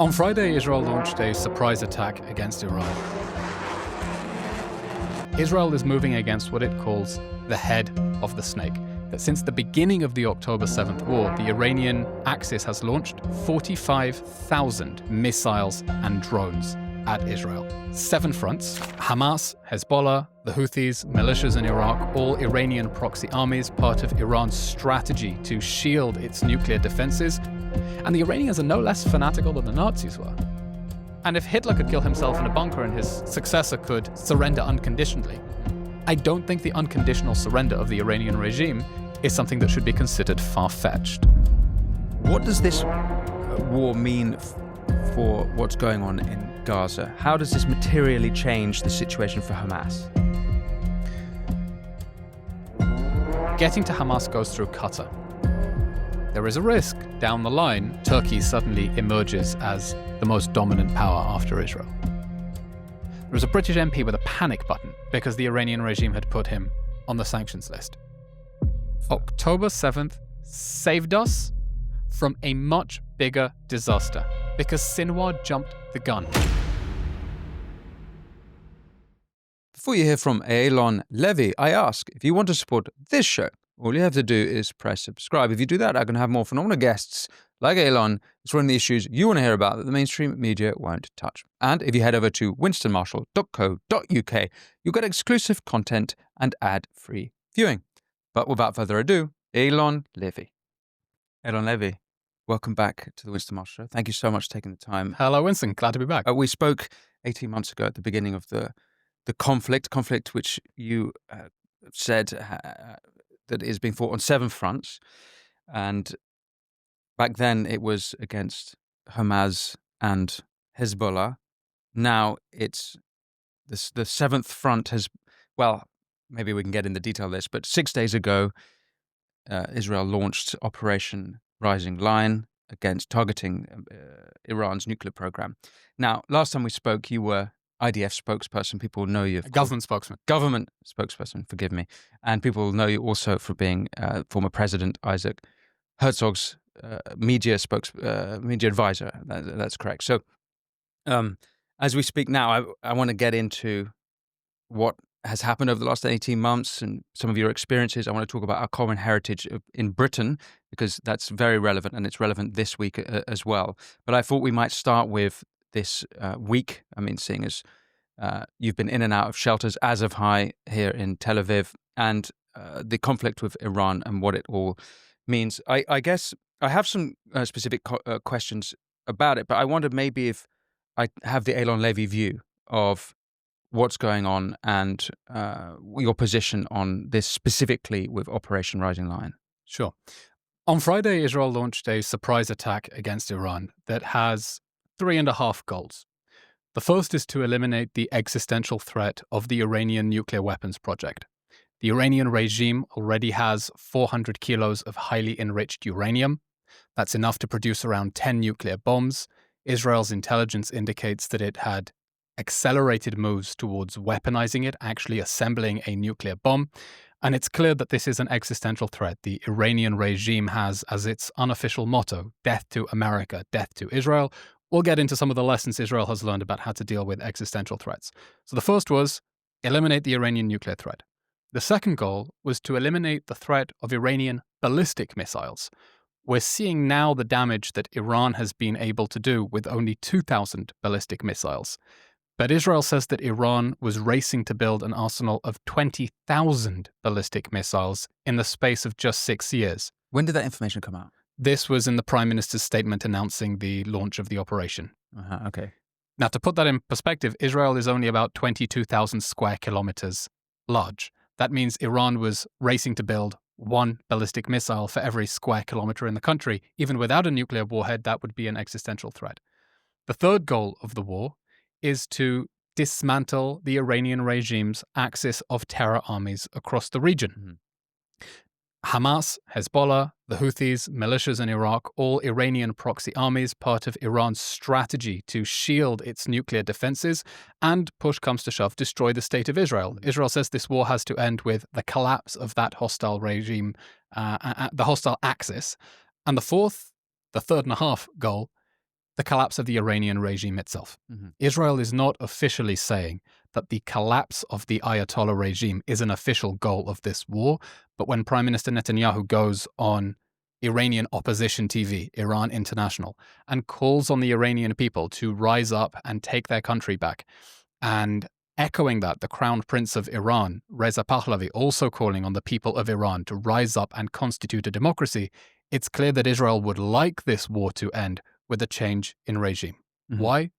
On Friday, Israel launched a surprise attack against Iran. Israel is moving against what it calls the head of the snake. That since the beginning of the October 7th war, the Iranian Axis has launched 45,000 missiles and drones at Israel. 7 fronts: Hamas, Hezbollah, the Houthis, militias in Iraq, all Iranian proxy armies, part of Iran's strategy to shield its nuclear defenses. And the Iranians are no less fanatical than the Nazis were. And if Hitler could kill himself in a bunker and his successor could surrender unconditionally, I don't think the unconditional surrender of the Iranian regime is something that should be considered far-fetched. What does this war mean for what's going on in Gaza? How does this materially change the situation for Hamas? Getting to Hamas goes through Qatar. There is a risk down the line Turkey suddenly emerges as the most dominant power after Israel. There was a British MP with a panic button because the Iranian regime had put him on the sanctions list. October 7th saved us from a much bigger disaster because Sinwar jumped the gun. Before you hear from Eylon Levy, I ask, if you want to support this show, all you have to do is press subscribe. If you do that, I can have more phenomenal guests like Eylon exploring the issues you want to hear about that the mainstream media won't touch. And if you head over to winstonmarshall.co.uk, you'll get exclusive content and ad-free viewing. But without further ado, Eylon Levy. Eylon Levy, welcome back to the Winston Marshall Show. Thank you so much for taking the time. Hello, Winston. Glad to be back. We spoke 18 months ago at the beginning of the conflict which you said that is being fought on 7 fronts. And back then it was against Hamas and Hezbollah. Now it's the 7th front has, well, maybe we can get in the detail of this, but 6 days ago, Israel launched Operation Rising Lion against targeting Iran's nuclear program. Now, last time we spoke, you were IDF spokesperson. People know you. Government spokesman. Government spokesperson, forgive me. And people know you also for being former President Isaac Herzog's media advisor. That's correct. So as we speak now, I want to get into what has happened over the last 18 months and some of your experiences. I want to talk about our common heritage in Britain, because that's very relevant, and it's relevant this week as well. But I thought we might start with this week. I mean, seeing as you've been in and out of shelters as of high here in Tel Aviv, and the conflict with Iran and what it all means. I guess I have some specific questions about it, but I wondered maybe if I have the Eylon Levy view of what's going on and your position on this specifically with Operation Rising Lion. Sure. On Friday, Israel launched a surprise attack against Iran that has 3.5 goals. The first is to eliminate the existential threat of the Iranian nuclear weapons project. The Iranian regime already has 400 kilos of highly enriched uranium. That's enough to produce around 10 nuclear bombs. Israel's intelligence indicates that it had accelerated moves towards weaponizing it, actually assembling a nuclear bomb. And it's clear that this is an existential threat. The Iranian regime has as its unofficial motto, death to America, death to Israel. We'll get into some of the lessons Israel has learned about how to deal with existential threats. So the first was eliminate the Iranian nuclear threat. The second goal was to eliminate the threat of Iranian ballistic missiles. We're seeing now the damage that Iran has been able to do with only 2,000 ballistic missiles. But Israel says that Iran was racing to build an arsenal of 20,000 ballistic missiles in the space of just 6 years. When did that information come out? This was in the Prime Minister's statement announcing the launch of the operation. Okay. Now, to put that in perspective, Israel is only about 22,000 square kilometers large. That means Iran was racing to build 1 ballistic missile for every square kilometer in the country. Even without a nuclear warhead, that would be an existential threat. The third goal of the war is to dismantle the Iranian regime's axis of terror armies across the region. Mm-hmm. Hamas, Hezbollah, the Houthis, militias in Iraq, all Iranian proxy armies, part of Iran's strategy to shield its nuclear defenses and, push comes to shove, destroy the state of Israel. Israel says this war has to end with the collapse of that hostile regime, the hostile axis. And the third and a half goal the collapse of the Iranian regime itself. Mhm. Israel is not officially saying that the collapse of the Ayatollah regime is an official goal of this war, but when Prime Minister Netanyahu goes on Iranian opposition TV, Iran International, and calls on the Iranian people to rise up and take their country back, and echoing that, the Crown Prince of Iran, Reza Pahlavi, also calling on the people of Iran to rise up and constitute a democracy, it's clear that Israel would like this war to end with a change in regime. Mhm. Why?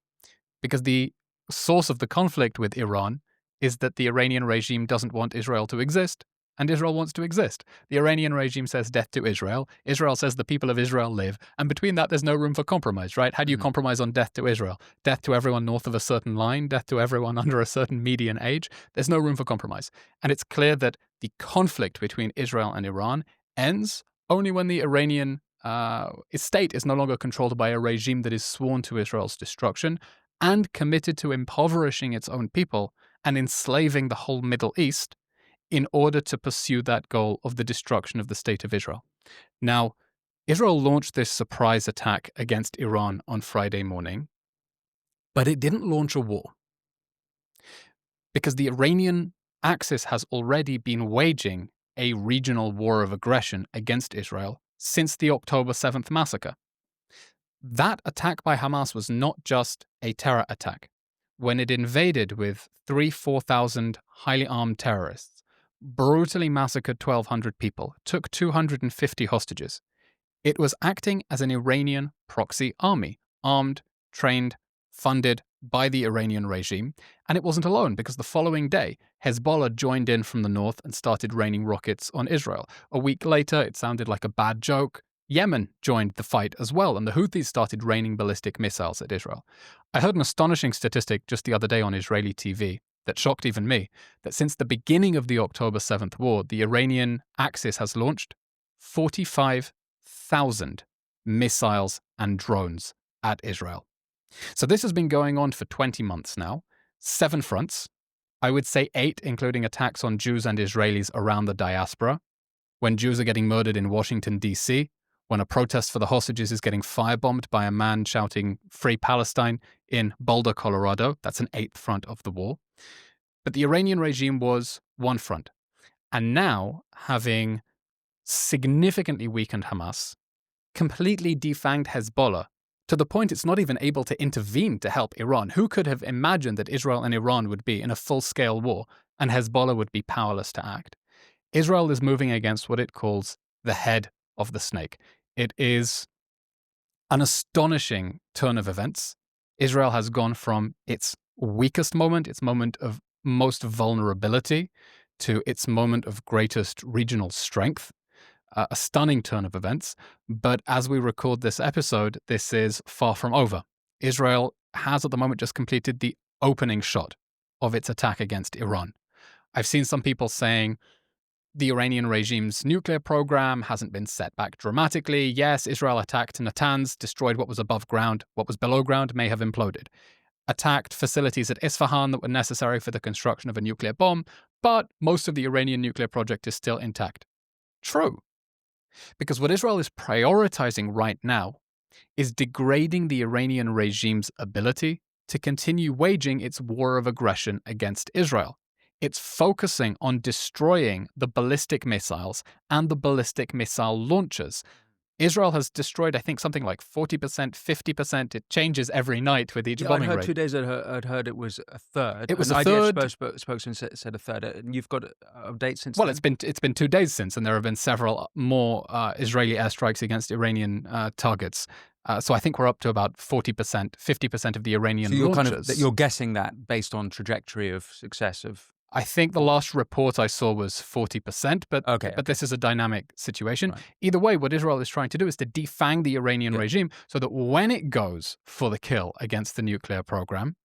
Because the source of the conflict with Iran is that the Iranian regime doesn't want Israel to exist, and Israel wants to exist. The Iranian regime says death to Israel. Israel says the people of Israel live. And between that, there's no room for compromise, right? How do you Mhm. compromise on death to Israel? Death to everyone north of a certain line, death to everyone under a certain median age. There's no room for compromise. And it's clear that the conflict between Israel and Iran ends only when the Iranian state is no longer controlled by a regime that is sworn to Israel's destruction and committed to impoverishing its own people and enslaving the whole Middle East in order to pursue that goal of the destruction of the state of Israel. Now, Israel launched this surprise attack against Iran on Friday morning, but it didn't launch a war because the Iranian axis has already been waging a regional war of aggression against Israel since the October 7th massacre. That attack by Hamas was not just a terror attack. When it invaded with 4,000 highly armed terrorists, brutally massacred 1,200 people, took 250 hostages, it was acting as an Iranian proxy army, armed, trained, funded by the Iranian regime. And it wasn't alone, because the following day, Hezbollah joined in from the north and started raining rockets on Israel. A week later, it sounded like a bad joke, Yemen joined the fight as well, and the Houthis started raining ballistic missiles at Israel. I heard an astonishing statistic just the other day on Israeli TV that shocked even me, that since the beginning of the October 7th war, the Iranian Axis has launched 45,000 missiles and drones at Israel. So this has been going on for 20 months now, 7 fronts, I would say 8, including attacks on Jews and Israelis around the diaspora, when Jews are getting murdered in Washington, D.C., when a protest for the hostages is getting firebombed by a man shouting "Free Palestine" in Boulder, Colorado. That's an 8th front of the war. But the Iranian regime was one front. And now, having significantly weakened Hamas, completely defanged Hezbollah, to the point it's not even able to intervene to help Iran. Who could have imagined that Israel and Iran would be in a full-scale war and Hezbollah would be powerless to act? Israel is moving against what it calls the head of the snake. It is an astonishing turn of events. Israel has gone from its weakest moment, its moment of most vulnerability, to its moment of greatest regional strength. A stunning turn of events. But as we record this episode, this is far from over. Israel has at the moment just completed the opening shot of its attack against Iran. I've seen some people saying the Iranian regime's nuclear program hasn't been set back dramatically. Yes, Israel attacked Natanz, destroyed what was above ground. What was below ground may have imploded. Attacked facilities at Isfahan that were necessary for the construction of a nuclear bomb, but most of the Iranian nuclear project is still intact. True. Because what Israel is prioritizing right now is degrading the Iranian regime's ability to continue waging its war of aggression against Israel. It's focusing on destroying the ballistic missiles and the ballistic missile launchers. Israel has destroyed, I think, something like 40%, 50%. It changes every night with each bombing I'd heard raid. 2 days I'd heard it was a third. It was An a IDF third. spokesman said a third. And you've got updates since Well, then? it's been 2 days since, and there have been several more Israeli airstrikes against Iranian targets. So I think we're up to about 40%, 50% of the Iranian So you're launchers. you're guessing that based on trajectory of success of... I think the last report I saw was 40%, but this is a dynamic situation. Right. Either way, what Israel is trying to do is to defang the Iranian regime so that when it goes for the kill against the nuclear program,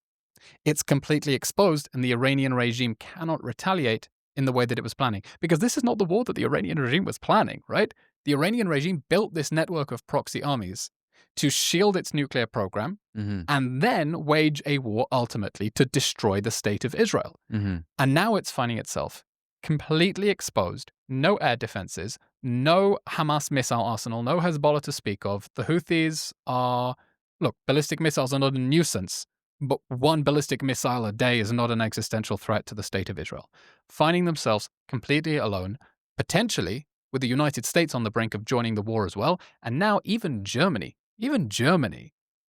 it's completely exposed and the Iranian regime cannot retaliate in the way that it was planning. Because this is not the war that the Iranian regime was planning, right? The Iranian regime built this network of proxy armies to shield its nuclear program and then wage a war ultimately to destroy the state of Israel. And now it's finding itself completely exposed, no air defenses, no Hamas missile arsenal, no Hezbollah to speak of. The Houthis are Look, ballistic missiles are not a nuisance, but one ballistic missile a day is not an existential threat to the state of Israel. Finding themselves completely alone, potentially with the United States on the brink of joining the war as well, and now even Germany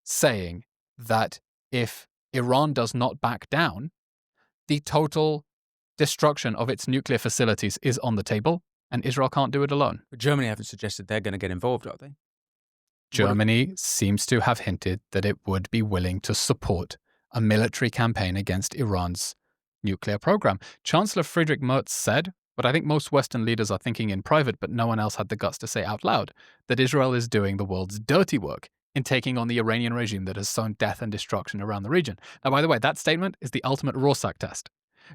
saying that if Iran does not back down, the total destruction of its nuclear facilities is on the table, and Israel can't do it alone. But Germany haven't suggested they're going to get involved, are they? Germany seems to have hinted that it would be willing to support a military campaign against Iran's nuclear program. Chancellor Friedrich Merz said, but I think most Western leaders are thinking in private, but no one else had the guts to say out loud, that Israel is doing the world's dirty work in taking on the Iranian regime that has sown death and destruction around the region. Now, by the way, that statement is the ultimate Rorschach test.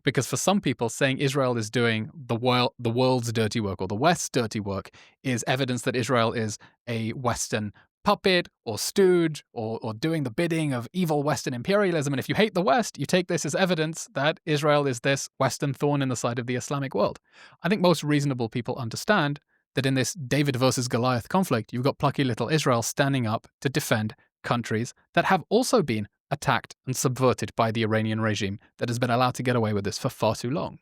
Because for some people, saying Israel is doing the world's dirty work or the West's dirty work is evidence that Israel is a Western puppet or stooge or doing the bidding of evil Western imperialism. And if you hate the West, you take this as evidence that Israel is this Western thorn in the side of the Islamic world. I think most reasonable people understand that in this David versus Goliath conflict, you've got plucky little Israel standing up to defend countries that have also been attacked and subverted by the Iranian regime that has been allowed to get away with this for far too long.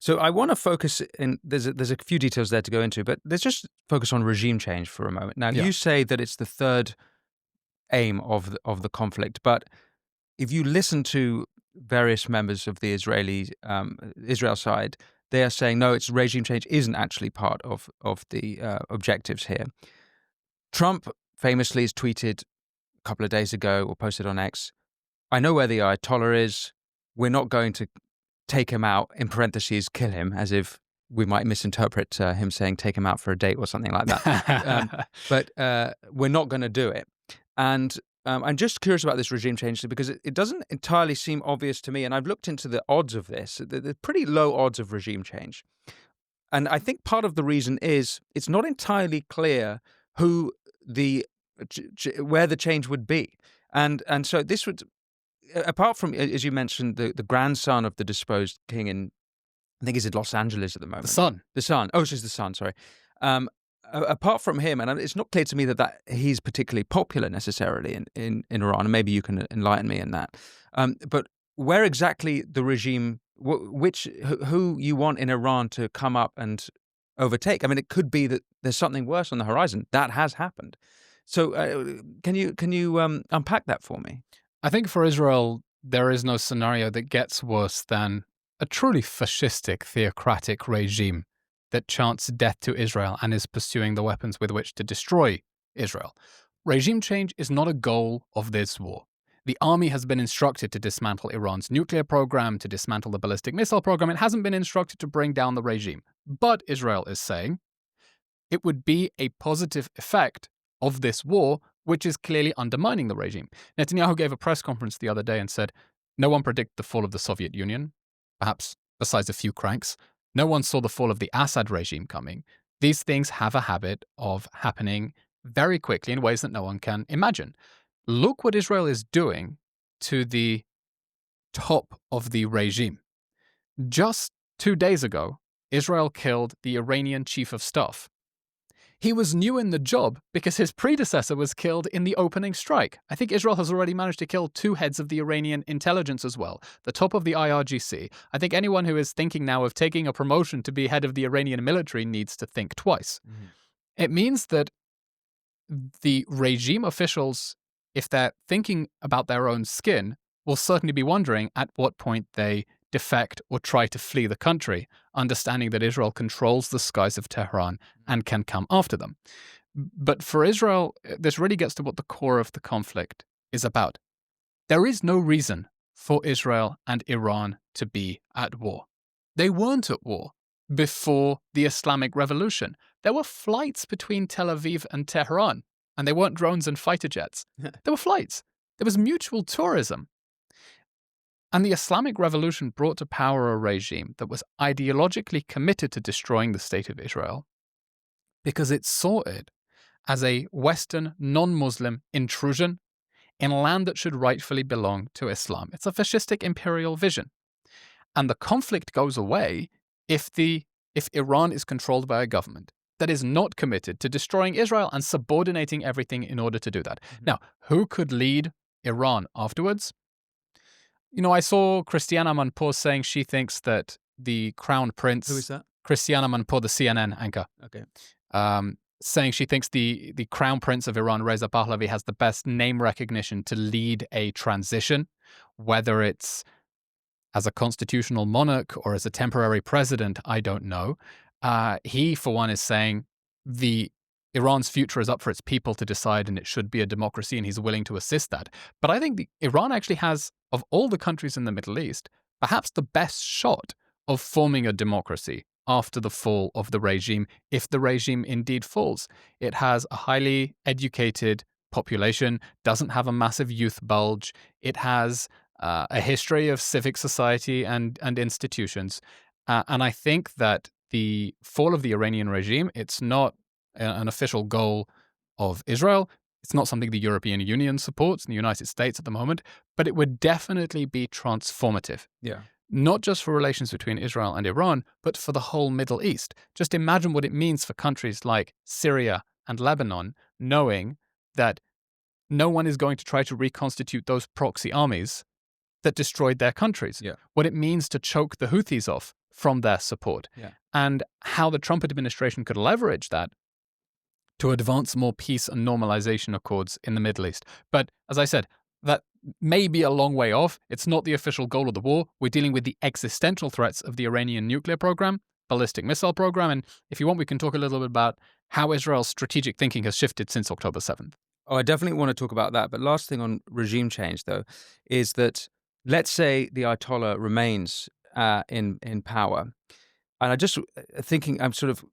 So I want to focus in, there's a few details there to go into, but let's just focus on regime change for a moment. Now, you say that it's the third aim of the conflict, but if you listen to various members of the Israel side, they are saying, no, it's regime change isn't actually part of the objectives here. Trump famously has tweeted a couple of days ago or posted on X, I know where the Ayatollah is. We're not going to take him out, in parentheses, kill him, as if we might misinterpret him saying take him out for a date or something like that. But we're not going to do it. And I'm just curious about this regime change because it doesn't entirely seem obvious to me. And I've looked into the odds of this. They're pretty low odds of regime change. And I think part of the reason is it's not entirely clear who where the change would be. And so this would, apart from, as you mentioned, the grandson of the disposed king in, I think he's in Los Angeles at the moment. The son. Oh, it's just the son, sorry. Apart from him, and it's not clear to me that he's particularly popular necessarily in Iran, and maybe you can enlighten me in that. But where exactly the regime, who you want in Iran to come up and overtake? I mean, it could be that there's something worse on the horizon. That has happened. So can you unpack that for me? I think for Israel, there is no scenario that gets worse than a truly fascistic, theocratic regime that chants death to Israel and is pursuing the weapons with which to destroy Israel. Regime change is not a goal of this war. The army has been instructed to dismantle Iran's nuclear program, to dismantle the ballistic missile program. It hasn't been instructed to bring down the regime. But Israel is saying it would be a positive effect of this war, which is clearly undermining the regime. Netanyahu gave a press conference the other day and said, no one predicted the fall of the Soviet Union, perhaps besides a few cranks. No one saw the fall of the Assad regime coming. These things have a habit of happening very quickly in ways that no one can imagine. Look what Israel is doing to the top of the regime. Just 2 days ago, Israel killed the Iranian chief of staff. He was new in the job because his predecessor was killed in the opening strike. I think Israel has already managed to kill 2 heads of the Iranian intelligence as well, the top of the IRGC. I think anyone who is thinking now of taking a promotion to be head of the Iranian military needs to think twice. Mm-hmm. It means that the regime officials, if they're thinking about their own skin, will certainly be wondering at what point they defect or try to flee the country, understanding that Israel controls the skies of Tehran and can come after them. But for Israel, this really gets to what the core of the conflict is about. There is no reason for Israel and Iran to be at war. They weren't at war before the Islamic Revolution. There were flights between Tel Aviv and Tehran, and they weren't drones and fighter jets. There were flights. There was mutual tourism. And the Islamic Revolution brought to power a regime that was ideologically committed to destroying the state of Israel because it saw it as a Western non-Muslim intrusion in land that should rightfully belong to Islam. It's a fascistic imperial vision. And the conflict goes away if Iran is controlled by a government, that is not committed to destroying Israel and subordinating everything in order to do that. Mhm. Now, who could lead Iran afterwards? I saw Christiana Amanpour saying she thinks that the Crown Prince... Who is that? Christiana Amanpour, the CNN anchor. Okay. Saying she thinks the Crown Prince of Iran, Reza Pahlavi, has the best name recognition to lead a transition, whether it's as a constitutional monarch or as a temporary president, I don't know. He, for one, is saying Iran's future is up for its people to decide, and it should be a democracy, and he's willing to assist that. But I think Iran actually has, of all the countries in the Middle East, perhaps the best shot of forming a democracy after the fall of the regime, if the regime indeed falls. It has a highly educated population, doesn't have a massive youth bulge. It has a history of civic society and institutions. And I think that the fall of the Iranian regime, it's not an official goal of Israel. It's not something the European Union supports in the United States at the moment, but it would definitely be transformative. Yeah. Not just for relations between Israel and Iran, but for the whole Middle East. Just imagine what it means for countries like Syria and Lebanon, knowing that no one is going to try to reconstitute those proxy armies that destroyed their countries. Yeah. What it means to choke the Houthis off from their support. Yeah. And how the Trump administration could leverage that to advance more peace and normalization accords in the Middle East. But as I said, that may be a long way off. It's not the official goal of the war. We're dealing with the existential threats of the Iranian nuclear program, ballistic missile program. And if you want, we can talk a little bit about how Israel's strategic thinking has shifted since October 7th. Oh, I definitely want to talk about that. But last thing on regime change, though, is that let's say the Ayatollah remains in power. And I just thinking, I'm sort of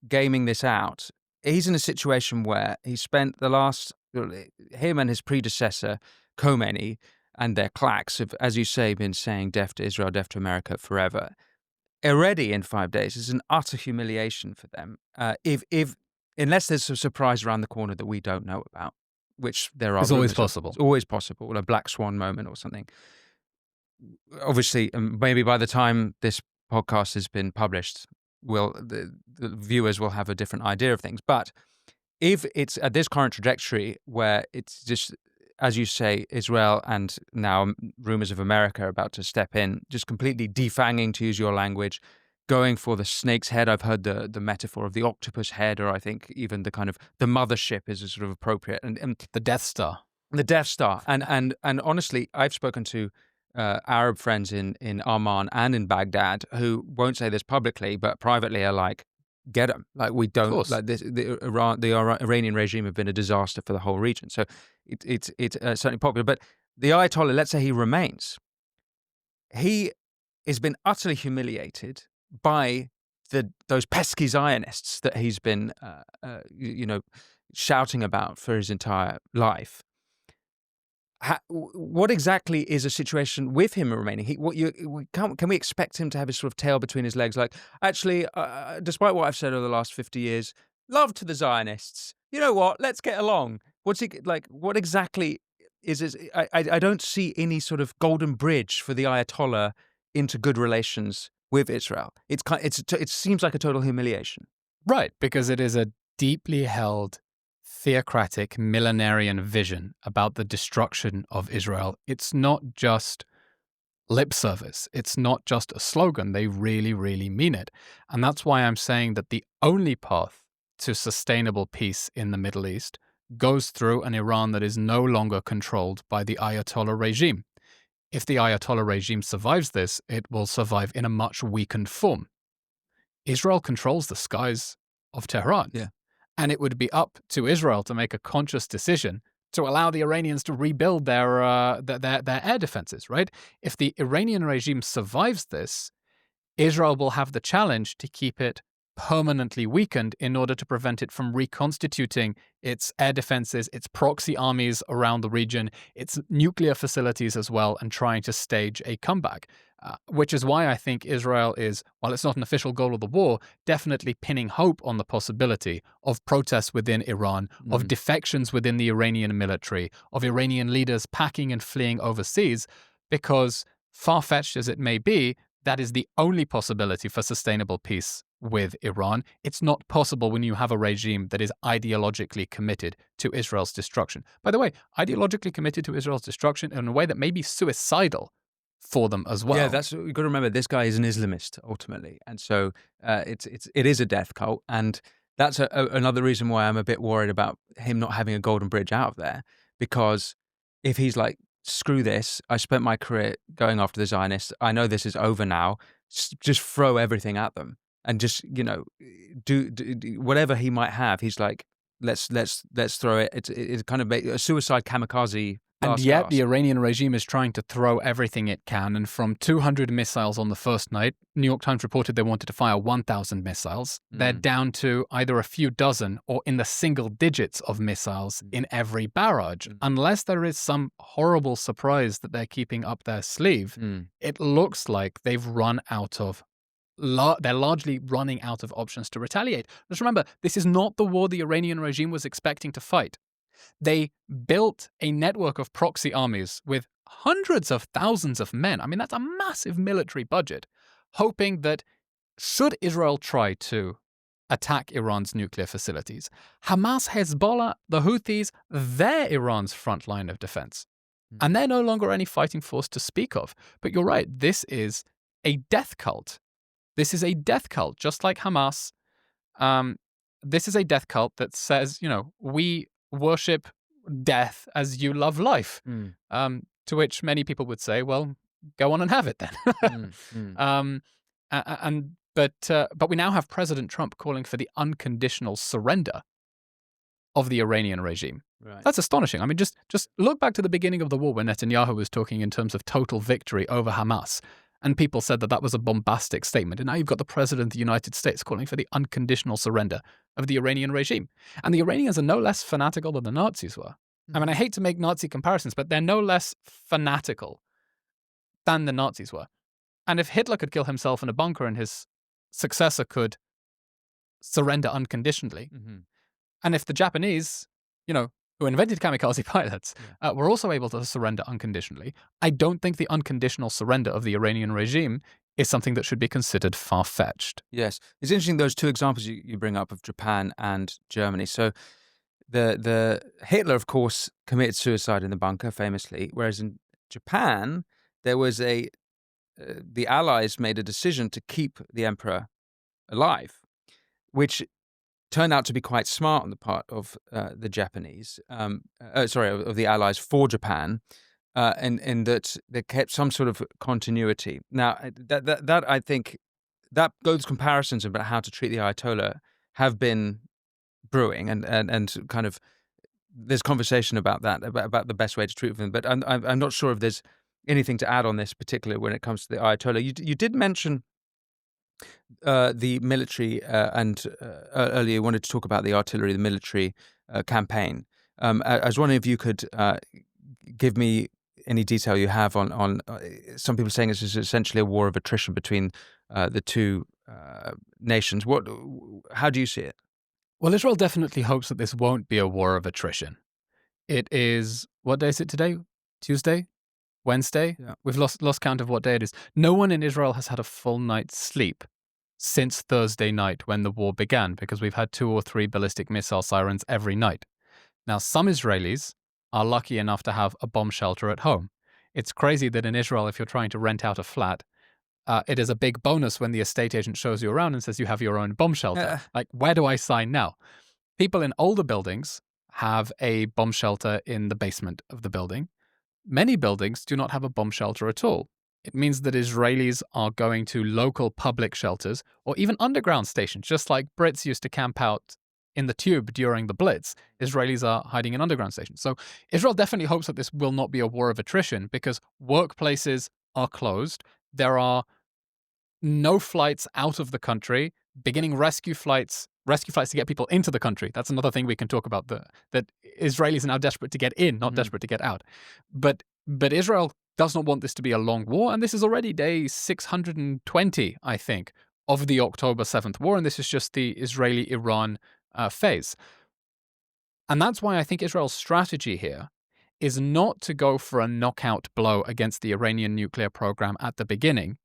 gaming this out. He's in a situation where he spent the last, him and his predecessor, Khomeini, and their claques have, as you say, been saying death to Israel, death to America forever. Already in 5 days is an utter humiliation for them. Unless there's a surprise around the corner that we don't know about, which there are. It's always possible. It's always possible, a black swan moment or something. Obviously, maybe by the time this podcast has been published, the viewers will have a different idea of things. But if it's at this current trajectory where it's just, as you say, Israel and now rumors of America are about to step in, just completely defanging, to use your language, going for the snake's head. I've heard the metaphor of the octopus head, or I think even the kind of the mothership is sort of appropriate. And the Death Star. The Death Star. And honestly, I've spoken to Arab friends in Amman and in Baghdad who won't say this publicly, but privately are like, get them. Like, we don't, like this, the Iranian regime have been a disaster for the whole region. So it's certainly popular. But the Ayatollah, let's say he remains, he has been utterly humiliated by those pesky Zionists that he's been, shouting about for his entire life. What exactly is a situation with him remaining? Can we expect him to have his sort of tail between his legs? Like, actually, despite what I've said over the last 50 years, love to the Zionists. You know what? Let's get along. What's he like? What exactly is his? I don't see any sort of golden bridge for the Ayatollah into good relations with Israel. It seems like a total humiliation. Right, because it is a deeply held theocratic millenarian vision about the destruction of Israel. It's not just lip service. It's not just a slogan. They really, really mean it. And that's why I'm saying that the only path to sustainable peace in the Middle East goes through an Iran that is no longer controlled by the Ayatollah regime. If the Ayatollah regime survives this, it will survive in a much weakened form. Israel controls the skies of Tehran. Yeah. And it would be up to Israel to make a conscious decision to allow the Iranians to rebuild their air defenses, right? If the Iranian regime survives this, Israel will have the challenge to keep it permanently weakened in order to prevent it from reconstituting its air defenses, its proxy armies around the region, its nuclear facilities as well, and trying to stage a comeback. Which is why I think Israel is, while it's not an official goal of the war, definitely pinning hope on the possibility of protests within Iran, of defections within the Iranian military, of Iranian leaders packing and fleeing overseas, because far-fetched as it may be, that is the only possibility for sustainable peace with Iran. It's not possible when you have a regime that is ideologically committed to Israel's destruction. By the way, ideologically committed to Israel's destruction in a way that may be suicidal for them as well. Yeah, that's you've got to remember. This guy is an Islamist ultimately, and so it is a death cult, and that's another reason why I'm a bit worried about him not having a golden bridge out of there. Because if he's like, screw this, I spent my career going after the Zionists. I know this is over now. Just throw everything at them, and just do whatever he might have. He's like, let's throw it. It's kind of a suicide kamikaze. And yet the Iranian regime is trying to throw everything it can. And from 200 missiles on the first night, New York Times reported they wanted to fire 1,000 missiles. They're down to either a few dozen or in the single digits of missiles in every barrage. Unless there is some horrible surprise that they're keeping up their sleeve, it looks like they've run out of they're largely running out of options to retaliate. Just remember, this is not the war the Iranian regime was expecting to fight. They built a network of proxy armies with hundreds of thousands of men. I mean, that's a massive military budget, hoping that should Israel try to attack Iran's nuclear facilities, Hamas, Hezbollah, the Houthis, they're Iran's front line of defense. And they're no longer any fighting force to speak of. But you're right, this is a death cult. This is a death cult, just like Hamas. This is a death cult that says, we worship death as you love life. To which many people would say, well, go on and have it then. But we now have President Trump calling for the unconditional surrender of the Iranian regime. Right. That's astonishing. I mean, just look back to the beginning of the war when Netanyahu was talking in terms of total victory over Hamas. And people said that was a bombastic statement. And now you've got the President of the United States calling for the unconditional surrender of the Iranian regime. And the Iranians are no less fanatical than the Nazis were. I mean, I hate to make Nazi comparisons, but they're no less fanatical than the Nazis were. And if Hitler could kill himself in a bunker and his successor could surrender unconditionally, and if the Japanese, who invented kamikaze pilots, were also able to surrender unconditionally, I don't think the unconditional surrender of the Iranian regime is something that should be considered far-fetched. Yes. It's interesting, those two examples you bring up of Japan and Germany. So the Hitler, of course, committed suicide in the bunker, famously, whereas in Japan, there was the Allies made a decision to keep the emperor alive, which turned out to be quite smart on the part of the Japanese, of the Allies for Japan, in that they kept some sort of continuity. Now, that I think, that those comparisons about how to treat the Ayatollah have been brewing, and kind of there's conversation about that, about the best way to treat them. But I'm not sure if there's anything to add on this, particularly when it comes to the Ayatollah. You did mention the military, and earlier you wanted to talk about the artillery, the military campaign. I was wondering if you could give me any detail you have on some people saying this is essentially a war of attrition between the two nations. How do you see it? Well, Israel definitely hopes that this won't be a war of attrition. It is, what day is it today? Tuesday? Wednesday? Yeah. We've lost count of what day it is. No one in Israel has had a full night's sleep since Thursday night when the war began, because we've had 2 or 3 ballistic missile sirens every night. Now, some Israelis are lucky enough to have a bomb shelter at home. It's crazy that in Israel, if you're trying to rent out a flat, it is a big bonus when the estate agent shows you around and says you have your own bomb shelter. Like, where do I sign now? People in older buildings have a bomb shelter in the basement of the building. Many buildings do not have a bomb shelter at all. It means that Israelis are going to local public shelters or even underground stations, just like Brits used to camp out in the tube during the Blitz. Israelis are hiding in underground stations. So Israel definitely hopes that this will not be a war of attrition, because workplaces are closed. There are no flights out of the country, beginning rescue flights to get people into the country. That's another thing we can talk about, that Israelis are now desperate to get in, not desperate to get out. But Israel does not want this to be a long war, and this is already day 620, I think, of the October 7th war, and this is just the Israeli-Iran phase. And that's why I think Israel's strategy here is not to go for a knockout blow against the Iranian nuclear program at the beginning.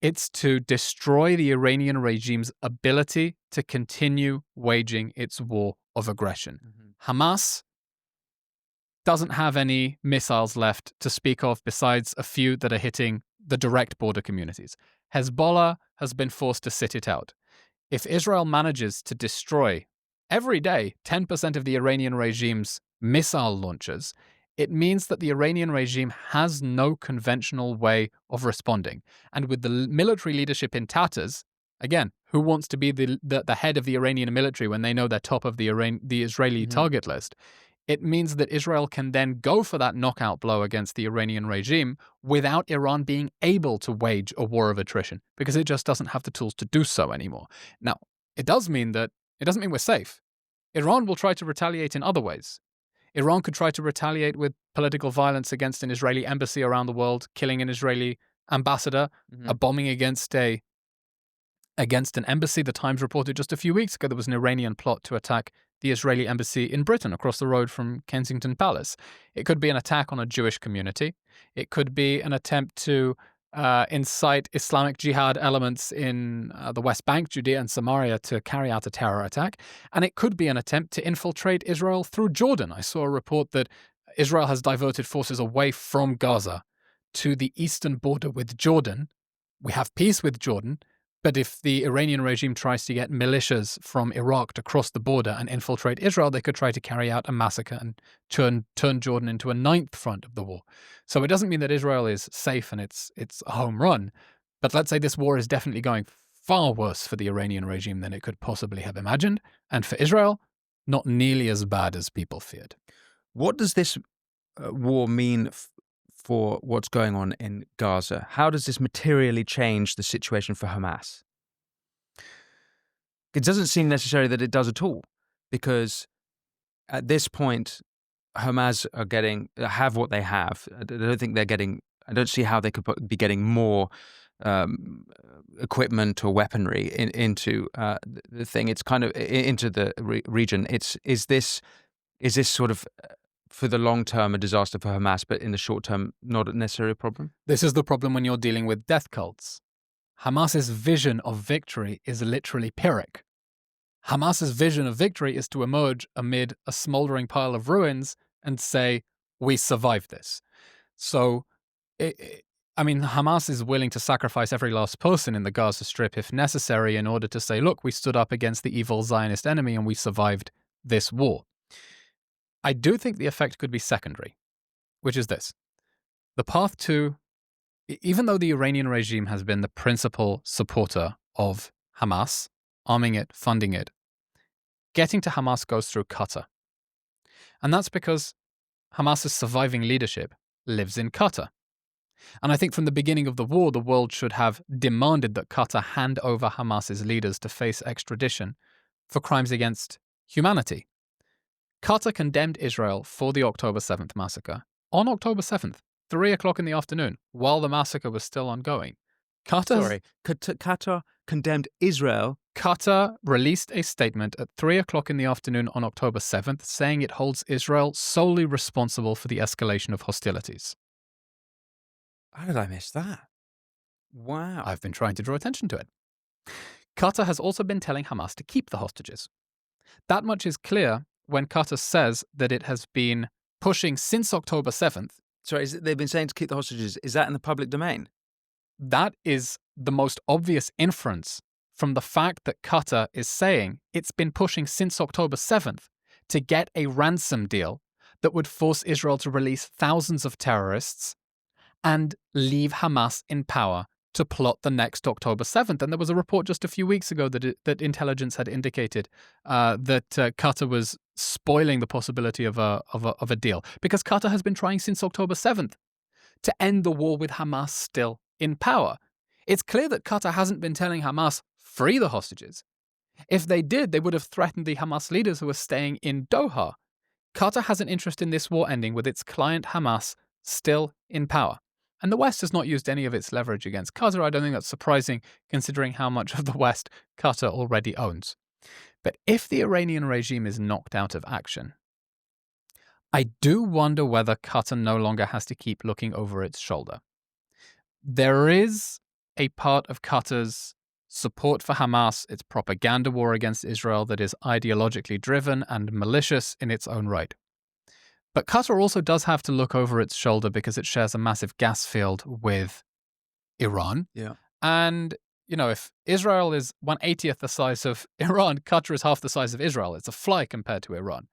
It's to destroy the Iranian regime's ability to continue waging its war of aggression. Hamas doesn't have any missiles left to speak of besides a few that are hitting the direct border communities. Hezbollah has been forced to sit it out. If Israel manages to destroy every day 10% of the Iranian regime's missile launchers, it means that the Iranian regime has no conventional way of responding. And with the military leadership in tatters, again, who wants to be the head of the Iranian military when they know they're top of the Israeli target list? It means that Israel can then go for that knockout blow against the Iranian regime without Iran being able to wage a war of attrition, because it just doesn't have the tools to do so anymore. Now, it doesn't mean we're safe. Iran will try to retaliate in other ways. Iran could try to retaliate with political violence against an Israeli embassy around the world, killing an Israeli ambassador, a bombing against an embassy. The Times reported just a few weeks ago there was an Iranian plot to attack the Israeli embassy in Britain across the road from Kensington Palace. It could be an attack on a Jewish community. It could be an attempt to incite Islamic Jihad elements in the West Bank, Judea and Samaria to carry out a terror attack. And it could be an attempt to infiltrate Israel through Jordan. I saw a report that Israel has diverted forces away from Gaza to the eastern border with Jordan. We have peace with Jordan, but if the Iranian regime tries to get militias from Iraq to cross the border and infiltrate Israel, they could try to carry out a massacre and turn Jordan into a ninth front of the war. So it doesn't mean that Israel is safe and it's a home run, but let's say this war is definitely going far worse for the Iranian regime than it could possibly have imagined, and for Israel, not nearly as bad as people feared. What does this war mean for what's going on in Gaza? How does this materially change the situation for Hamas? It doesn't seem necessary that it does at all, because at this point, Hamas have what they have. I don't see how they could be getting more equipment or weaponry into the thing. It's kind of into the region. Is this sort of for the long term a disaster for Hamas, but in the short term not necessarily a problem? This is the problem when you're dealing with death cults. Hamas's vision of victory is literally Pyrrhic. Hamas's vision of victory is to emerge amid a smoldering pile of ruins and say, we survived this. So, Hamas is willing to sacrifice every last person in the Gaza Strip if necessary in order to say, look, we stood up against the evil Zionist enemy and we survived this war. I do think the effect could be secondary, which is this. The path to, even though the Iranian regime has been the principal supporter of Hamas, arming it, funding it, getting to Hamas goes through Qatar. And that's because Hamas's surviving leadership lives in Qatar. And I think from the beginning of the war, the world should have demanded that Qatar hand over Hamas's leaders to face extradition for crimes against humanity. Qatar condemned Israel for the October 7th massacre on October 7th, 3 o'clock in the afternoon, while the massacre was still ongoing. Qatar condemned Israel. Qatar released a statement at 3 o'clock in the afternoon on October 7th saying it holds Israel solely responsible for the escalation of hostilities. How did I miss that? Wow. I've been trying to draw attention to it. Qatar has also been telling Hamas to keep the hostages. That much is clear when Qatar says that it has been pushing since October 7th. Sorry, they've been saying to keep the hostages. Is that in the public domain? That is the most obvious inference from the fact that Qatar is saying it's been pushing since October 7th to get a ransom deal that would force Israel to release thousands of terrorists and leave Hamas in power to plot the next October 7th. And there was a report just a few weeks ago that intelligence had indicated that Qatar was spoiling the possibility of a deal, because Qatar has been trying since October 7th to end the war with Hamas still in power. It's clear that Qatar hasn't been telling Hamas, free the hostages. If they did, they would have threatened the Hamas leaders who are staying in Doha. Qatar has an interest in this war ending with its client Hamas still in power. And the West has not used any of its leverage against Qatar. I don't think that's surprising, considering how much of the West Qatar already owns. But if the Iranian regime is knocked out of action, I do wonder whether Qatar no longer has to keep looking over its shoulder. There is a part of Qatar's support for Hamas, its propaganda war against Israel that is ideologically driven and malicious in its own right. But Qatar also does have to look over its shoulder because it shares a massive gas field with Iran. Yeah. And, if Israel is 1/80th the size of Iran, Qatar is half the size of Israel. It's a fly compared to Iran.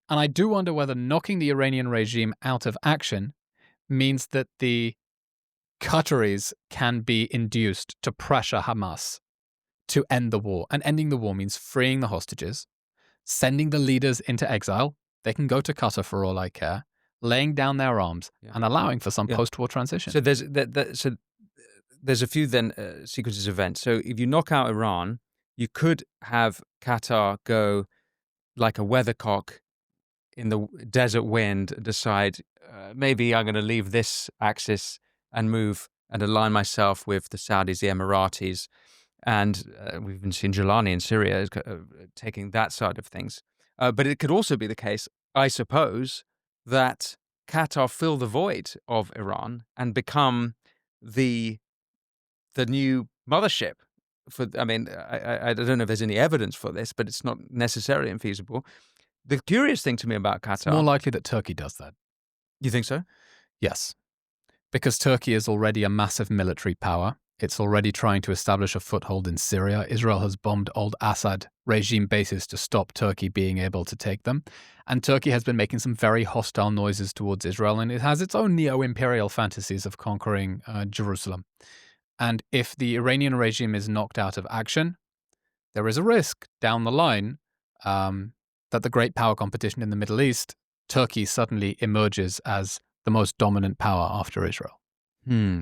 And I do wonder whether knocking the Iranian regime out of action means that the Qataris can be induced to pressure Hamas to end the war. And ending the war means freeing the hostages, sending the leaders into exile. They can go to Qatar for all I care, laying down their arms and allowing for some post-war transition. So there's a few then sequences of events. So if you knock out Iran, you could have Qatar go like a weathercock in the desert wind, decide maybe I'm going to leave this axis and move and align myself with the Saudis, the Emiratis, and we've even seen Jelani in Syria taking that side of things. But it could also be the case, I suppose, that Qatar fill the void of Iran and become the new mothership. I don't know if there's any evidence for this, but it's not necessarily infeasible. The curious thing to me about Qatar... It's more likely that Turkey does that. You think so? Yes. Because Turkey is already a massive military power. It's already trying to establish a foothold in Syria. Israel has bombed old Assad regime bases to stop Turkey being able to take them. And Turkey has been making some very hostile noises towards Israel, and it has its own neo-imperial fantasies of conquering Jerusalem. And if the Iranian regime is knocked out of action, there is a risk down the line that the great power competition in the Middle East, Turkey suddenly emerges as the most dominant power after Israel.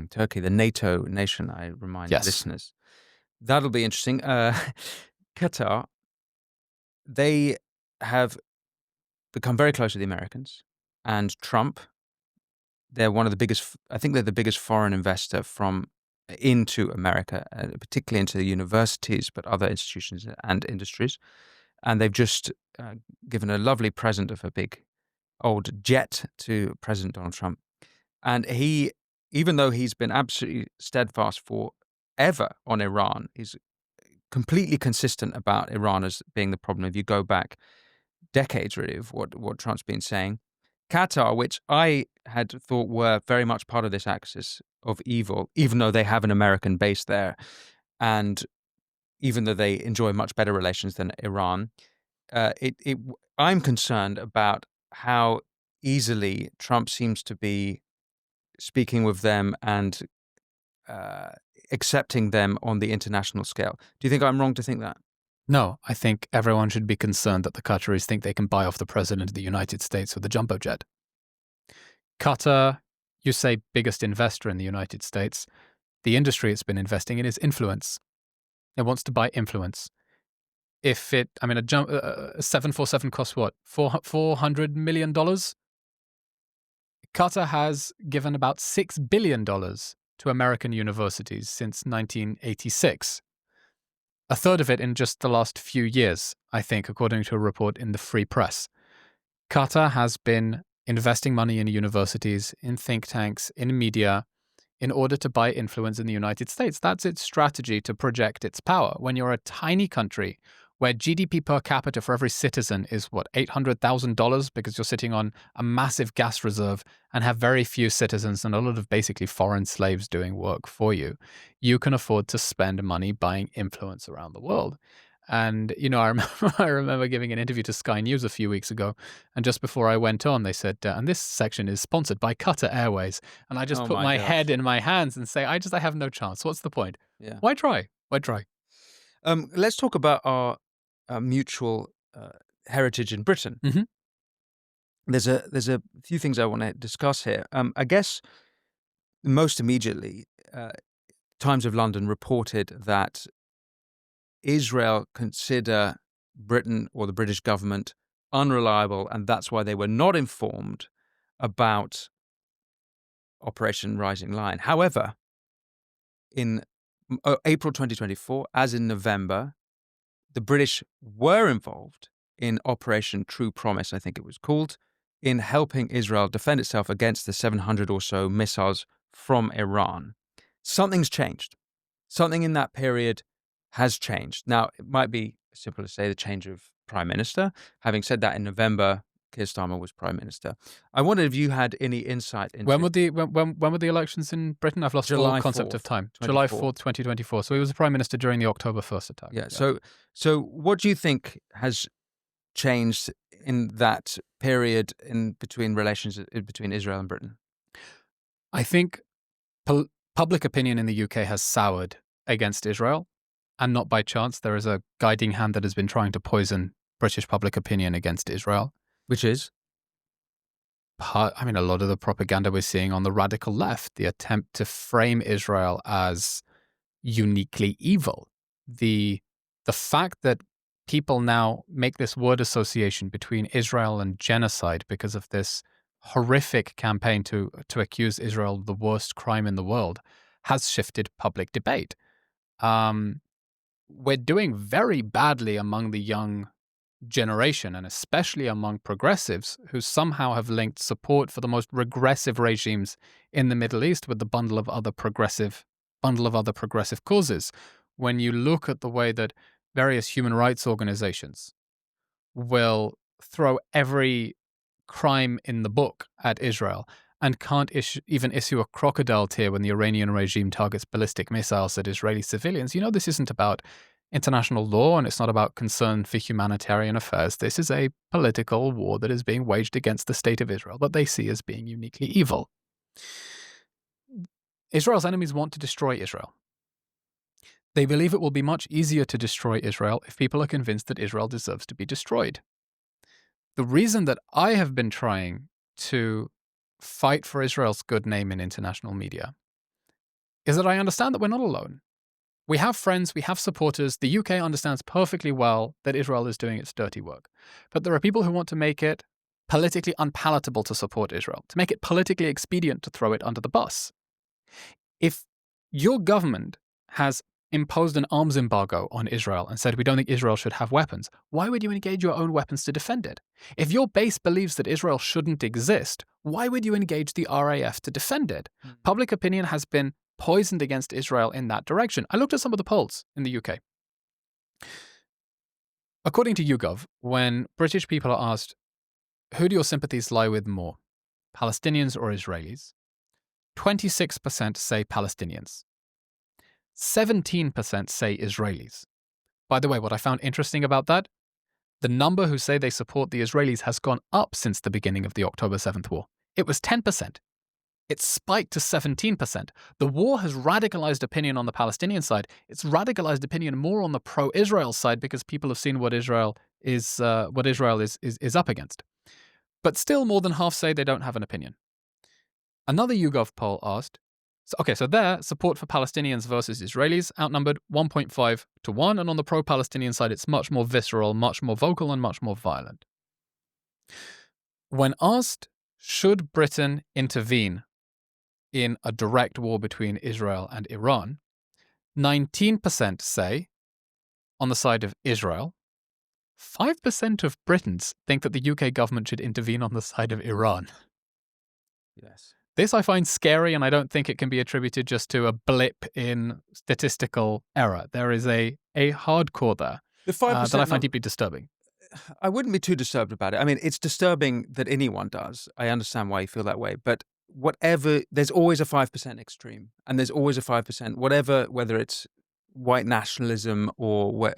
Turkey, the NATO nation, I remind listeners. That'll be interesting. Qatar, they have become very close to the Americans, and Trump, they're one of the biggest, I think they're the biggest foreign investor into America, particularly into the universities, but other institutions and industries. And they've just given a lovely present of a big old jet to President Donald Trump. And he, even though he's been absolutely steadfast forever on Iran, he's completely consistent about Iran as being the problem. If you go back decades, really, of what Trump's been saying. Qatar, which I had thought were very much part of this axis of evil, even though they have an American base there, and even though they enjoy much better relations than Iran, I'm concerned about how easily Trump seems to be speaking with them and accepting them on the international scale. Do you think I'm wrong to think that? No, I think everyone should be concerned that the Qataris think they can buy off the president of the United States with a jumbo jet. Qatar, you say biggest investor in the United States. The industry it's been investing in is influence. It wants to buy influence. A 747 costs what? $400 million? Qatar has given about $6 billion to American universities since 1986. A third of it in just the last few years, I think, according to a report in the Free Press. Qatar has been investing money in universities, in think tanks, in media, in order to buy influence in the United States. That's its strategy to project its power. When you're a tiny country where GDP per capita for every citizen is, $800,000 because you're sitting on a massive gas reserve and have very few citizens and a lot of basically foreign slaves doing work for you, you can afford to spend money buying influence around the world. And, I remember giving an interview to Sky News a few weeks ago, and just before I went on, they said, and this section is sponsored by Qatar Airways. And I just put my head in my hands and say, I have no chance. What's the point? Yeah. Why try? Let's talk about our mutual heritage in Britain. Mm-hmm. There's a few things I want to discuss here. I guess most immediately, Times of London reported that Israel consider Britain or the British government unreliable, and that's why they were not informed about Operation Rising Lion. However, in April 2024, as in November, the British were involved in Operation True Promise, I think it was called, in helping Israel defend itself against the 700 or so missiles from Iran. Something's changed. something in that period has changed. Now, it might be simple to say the change of prime minister. Having said that, in November, Keir Starmer was prime minister. I wondered if you had any insight into when were the elections in Britain? I've lost July all concept 4th, of time. 24. July 4th, 2024. So he was the prime minister during the October 1st attack. Yeah. So what do you think has changed in that period in between relations between Israel and Britain? I think public opinion in the UK has soured against Israel, and not by chance. There is a guiding hand that has been trying to poison British public opinion against Israel. Which is? I mean, a lot of the propaganda we're seeing on the radical left, the attempt to frame Israel as uniquely evil. The fact that people now make this word association between Israel and genocide because of this horrific campaign to accuse Israel of the worst crime in the world has shifted public debate. We're doing very badly among the young generation, and especially among progressives who somehow have linked support for the most regressive regimes in the Middle East with the bundle of other progressive causes. When you look at the way that various human rights organizations will throw every crime in the book at Israel and can't even issue a crocodile tear when the Iranian regime targets ballistic missiles at Israeli civilians, this isn't about international law, and it's not about concern for humanitarian affairs. This is a political war that is being waged against the state of Israel that they see as being uniquely evil. Israel's enemies want to destroy Israel. They believe it will be much easier to destroy Israel if people are convinced that Israel deserves to be destroyed. The reason that I have been trying to fight for Israel's good name in international media is that I understand that we're not alone. We have friends, we have supporters. The UK understands perfectly well that Israel is doing its dirty work. But there are people who want to make it politically unpalatable to support Israel, to make it politically expedient to throw it under the bus. If your government has imposed an arms embargo on Israel and said we don't think Israel should have weapons, why would you engage your own weapons to defend it? If your base believes that Israel shouldn't exist, why would you engage the RAF to defend it? Public opinion has been poisoned against Israel in that direction. I looked at some of the polls in the UK. According to YouGov, when British people are asked, who do your sympathies lie with more, Palestinians or Israelis? 26% say Palestinians. 17% say Israelis. By the way, what I found interesting about that, the number who say they support the Israelis has gone up since the beginning of the October 7th war. It was 10%. It spiked to 17%. The war has radicalized opinion on the Palestinian side. It's radicalized opinion more on the pro-Israel side because people have seen what Israel is up against. But still, more than half say they don't have an opinion. Another YouGov poll asked, so there, support for Palestinians versus Israelis outnumbered 1.5 to 1, and on the pro-Palestinian side, it's much more visceral, much more vocal, and much more violent. When asked, should Britain intervene in a direct war between Israel and Iran, 19% say on the side of Israel. 5% of Britons think that the UK government should intervene on the side of Iran. Yes. This I find scary, and I don't think it can be attributed just to a blip in statistical error. There is a hardcore there The 5% that I find deeply disturbing. I wouldn't be too disturbed about it. I mean, it's disturbing that anyone does. I understand why you feel that way. But there's always a 5% extreme. And there's always a 5%, whether it's white nationalism or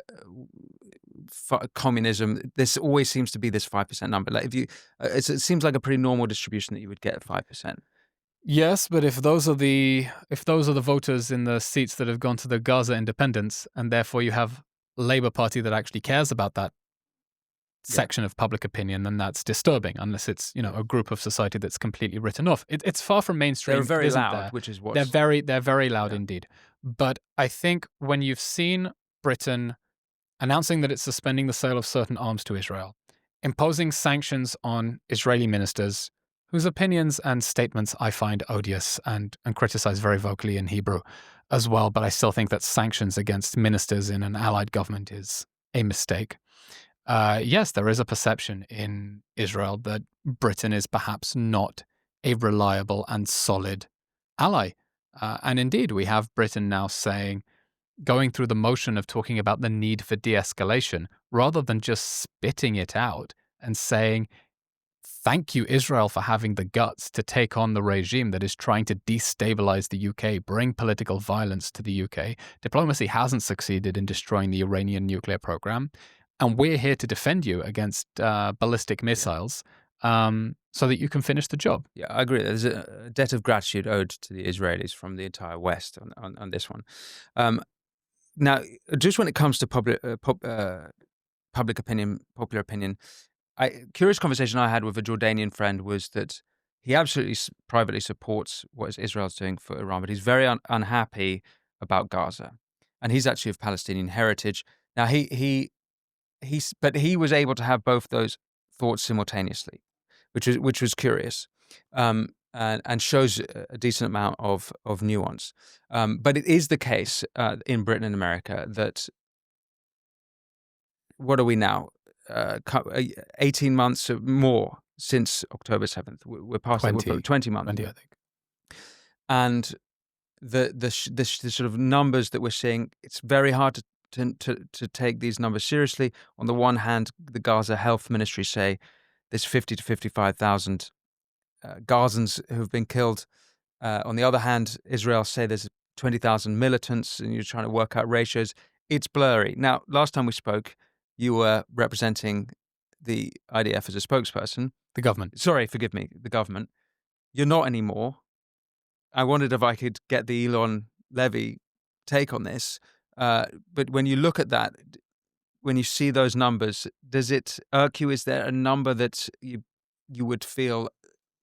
communism, this always seems to be this 5% number. Like it seems like a pretty normal distribution that you would get at 5%. Yes, but if those are the voters in the seats that have gone to the Gaza independence, and therefore you have a Labour Party that actually cares about that section of public opinion, then that's disturbing, unless it's a group of society that's completely written off. It's far from mainstream. They're very loud, there. Which is what they're very loud indeed. But I think when you've seen Britain announcing that it's suspending the sale of certain arms to Israel, imposing sanctions on Israeli ministers whose opinions and statements I find odious and criticize very vocally in Hebrew as well, but I still think that sanctions against ministers in an allied government is a mistake. Yes, there is a perception in Israel that Britain is perhaps not a reliable and solid ally. And indeed, we have Britain now saying going through the motion of talking about the need for de-escalation rather than just spitting it out and saying, thank you, Israel, for having the guts to take on the regime that is trying to destabilize the UK, bring political violence to the UK. Diplomacy hasn't succeeded in destroying the Iranian nuclear program, and we're here to defend you against ballistic missiles so that you can finish the job. Yeah, I agree. There's a debt of gratitude owed to the Israelis from the entire West on this one. Now, just when it comes to public opinion, popular opinion, curious conversation I had with a Jordanian friend was that he absolutely privately supports what Israel's doing for Iran, but he's very unhappy about Gaza, and he's actually of Palestinian heritage. Now, he was able to have both those thoughts simultaneously, which was curious, and shows a decent amount of nuance. But it is the case in Britain and America that, what are we now? 18 months or more since October 7th. We're past 20 months. 20, I think. And the sort of numbers that we're seeing, it's very hard to take these numbers seriously. On the one hand, the Gaza Health Ministry say there's 50 to 55,000 Gazans who've been killed. On the other hand, Israel say there's 20,000 militants, and you're trying to work out ratios. It's blurry. Now, last time we spoke, you were representing the IDF as a spokesperson. The government. Sorry, forgive me, the government. You're not anymore. I wondered if I could get the Eylon Levy take on this. But when you look at that, when you see those numbers, does it irk you? Is there a number that you would feel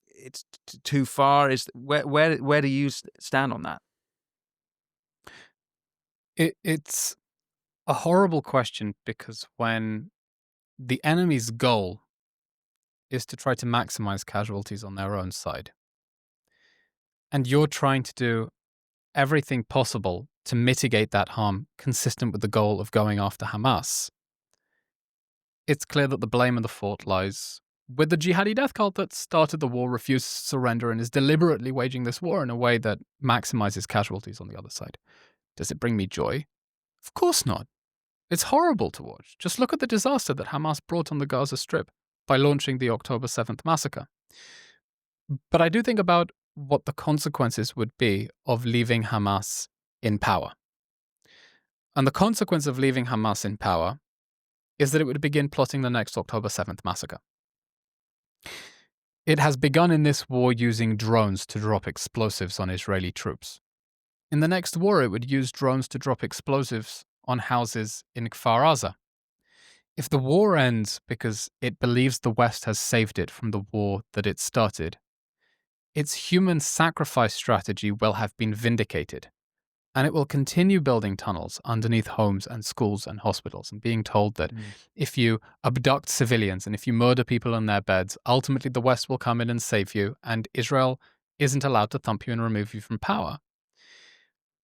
it's too far? Where do you stand on that? It's a horrible question, because when the enemy's goal is to try to maximize casualties on their own side, and you're trying to do everything possible to mitigate that harm consistent with the goal of going after Hamas, it's clear that the blame of the fault lies with the jihadi death cult that started the war, refused to surrender, and is deliberately waging this war in a way that maximizes casualties on the other side. Does it bring me joy? Of course not. It's horrible to watch. Just look at the disaster that Hamas brought on the Gaza Strip by launching the October 7th massacre. But I do think about what the consequences would be of leaving Hamas in power. And the consequence of leaving Hamas in power is that it would begin plotting the next October 7th massacre. It has begun in this war using drones to drop explosives on Israeli troops. In the next war, it would use drones to drop explosives on houses in Kfar Aza. If the war ends because it believes the West has saved it from the war that it started, its human sacrifice strategy will have been vindicated, and it will continue building tunnels underneath homes and schools and hospitals, and being told that if you abduct civilians and if you murder people in their beds, ultimately the West will come in and save you, and Israel isn't allowed to thump you and remove you from power.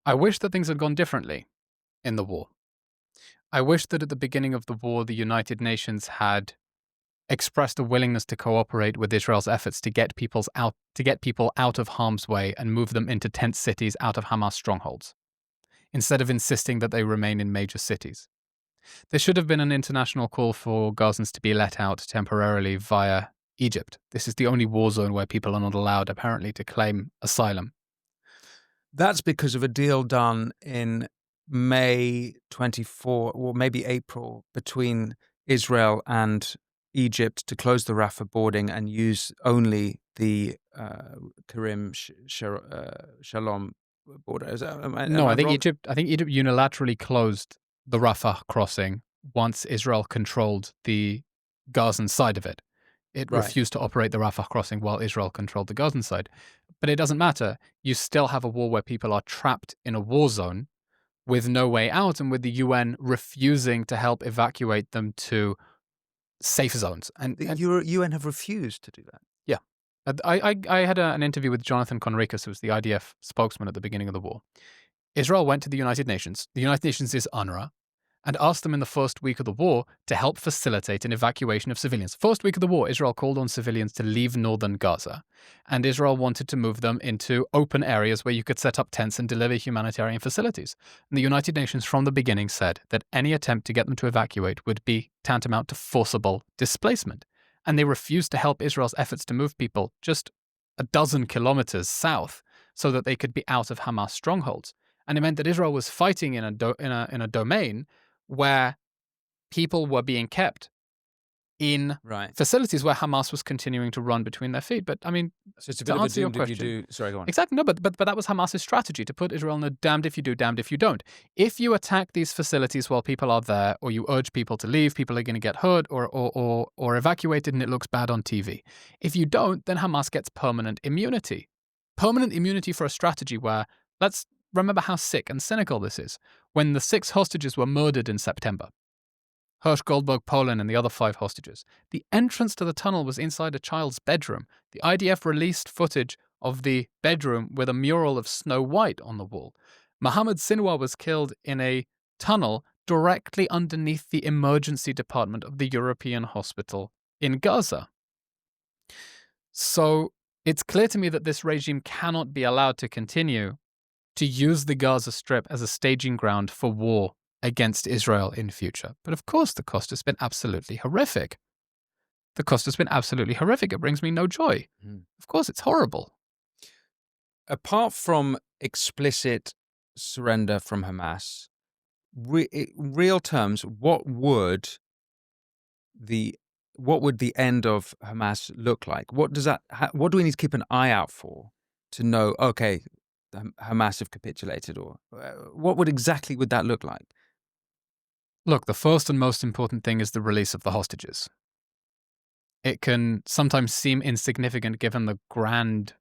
I wish that things had gone differently in the war. I wish that at the beginning of the war, the United Nations had expressed a willingness to cooperate with Israel's efforts to get people out of harm's way and move them into tent cities out of Hamas strongholds, instead of insisting that they remain in major cities. There should have been an international call for Gazans to be let out temporarily via Egypt. This is the only war zone where people are not allowed, apparently, to claim asylum. That's because of a deal done in May 24, or maybe April, between Israel and Egypt to close the Rafah boarding and use only the Karim Shalom border. I think Egypt unilaterally closed the Rafah crossing once Israel controlled the Gazan side of it. It refused to operate the Rafah crossing while Israel controlled the Gazan side. But it doesn't matter. You still have a war where people are trapped in a war zone with no way out, and with the UN refusing to help evacuate them to safe zones. And the UN have refused to do that. Yeah. I had an interview with Jonathan Conricus, who was the IDF spokesman at the beginning of the war. Israel went to the United Nations. The United Nations is UNRWA. and asked them in the first week of the war to help facilitate an evacuation of civilians. First week of the war, Israel called on civilians to leave northern Gaza, and Israel wanted to move them into open areas where you could set up tents and deliver humanitarian facilities. And the United Nations from the beginning said that any attempt to get them to evacuate would be tantamount to forcible displacement, and they refused to help Israel's efforts to move people just a dozen kilometers south so that they could be out of Hamas strongholds. And it meant that Israel was fighting in a domain where people were being kept in facilities where Hamas was continuing to run between their feet. But I mean, so it's a bit of a doomed if you do. Sorry, go on. Exactly. No, but that was Hamas's strategy, to put Israel in a damned if you do, damned if you don't. If you attack these facilities while people are there, or you urge people to leave, people are going to get hurt or evacuated, and it looks bad on TV. If you don't, then Hamas gets permanent immunity. Permanent immunity for a strategy where, let's remember how sick and cynical this is. When the 6 hostages were murdered in September, Hirsch, Goldberg, Poland, and the other 5 hostages, the entrance to the tunnel was inside a child's bedroom. The IDF released footage of the bedroom with a mural of Snow White on the wall. Mohammed Sinwar was killed in a tunnel directly underneath the emergency department of the European hospital in Gaza. So it's clear to me that this regime cannot be allowed to continue to use the Gaza Strip as a staging ground for war against Israel in future. But of course, the cost has been absolutely horrific. The cost has been absolutely horrific. It brings me no joy. Of course, it's horrible. Apart from explicit surrender from Hamas, real terms, what would the end of Hamas look like? What do we need to keep an eye out for to know, okay, Hamas have capitulated, or what exactly would that look like? Look, the first and most important thing is the release of the hostages. It can sometimes seem insignificant given the grand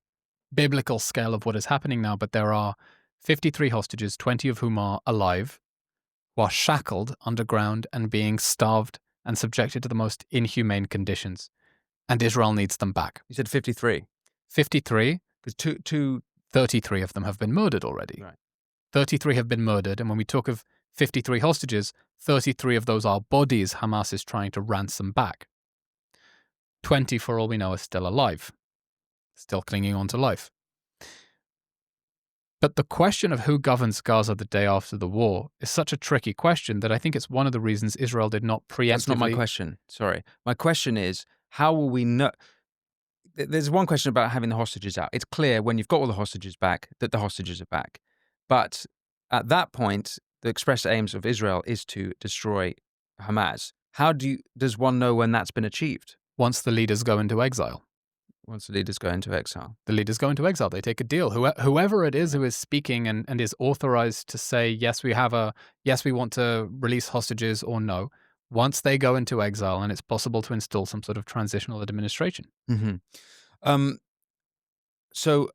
biblical scale of what is happening now, but there are 53 hostages, 20 of whom are alive, who are shackled underground and being starved and subjected to the most inhumane conditions. And Israel needs them back. You said 53? 53. Because 33 of them have been murdered already. Right. 33 have been murdered, and when we talk of 53 hostages, 33 of those are bodies Hamas is trying to ransom back. 20, for all we know, are still alive, still clinging on to life. But the question of who governs Gaza the day after the war is such a tricky question that I think it's one of the reasons Israel did not preemptively... That's not my question. Sorry. My question is, how will we know... There's one question about having the hostages out. It's clear when you've got all the hostages back that the hostages are back. But at that point, the express aims of Israel is to destroy Hamas. How does one know when that's been achieved? Once the leaders go into exile. Once the leaders go into exile. The leaders go into exile. They take a deal. Whoever it is who is speaking and is authorized to say, yes, we want to release hostages, or no, once they go into exile, and it's possible to install some sort of transitional administration. Mm-hmm. So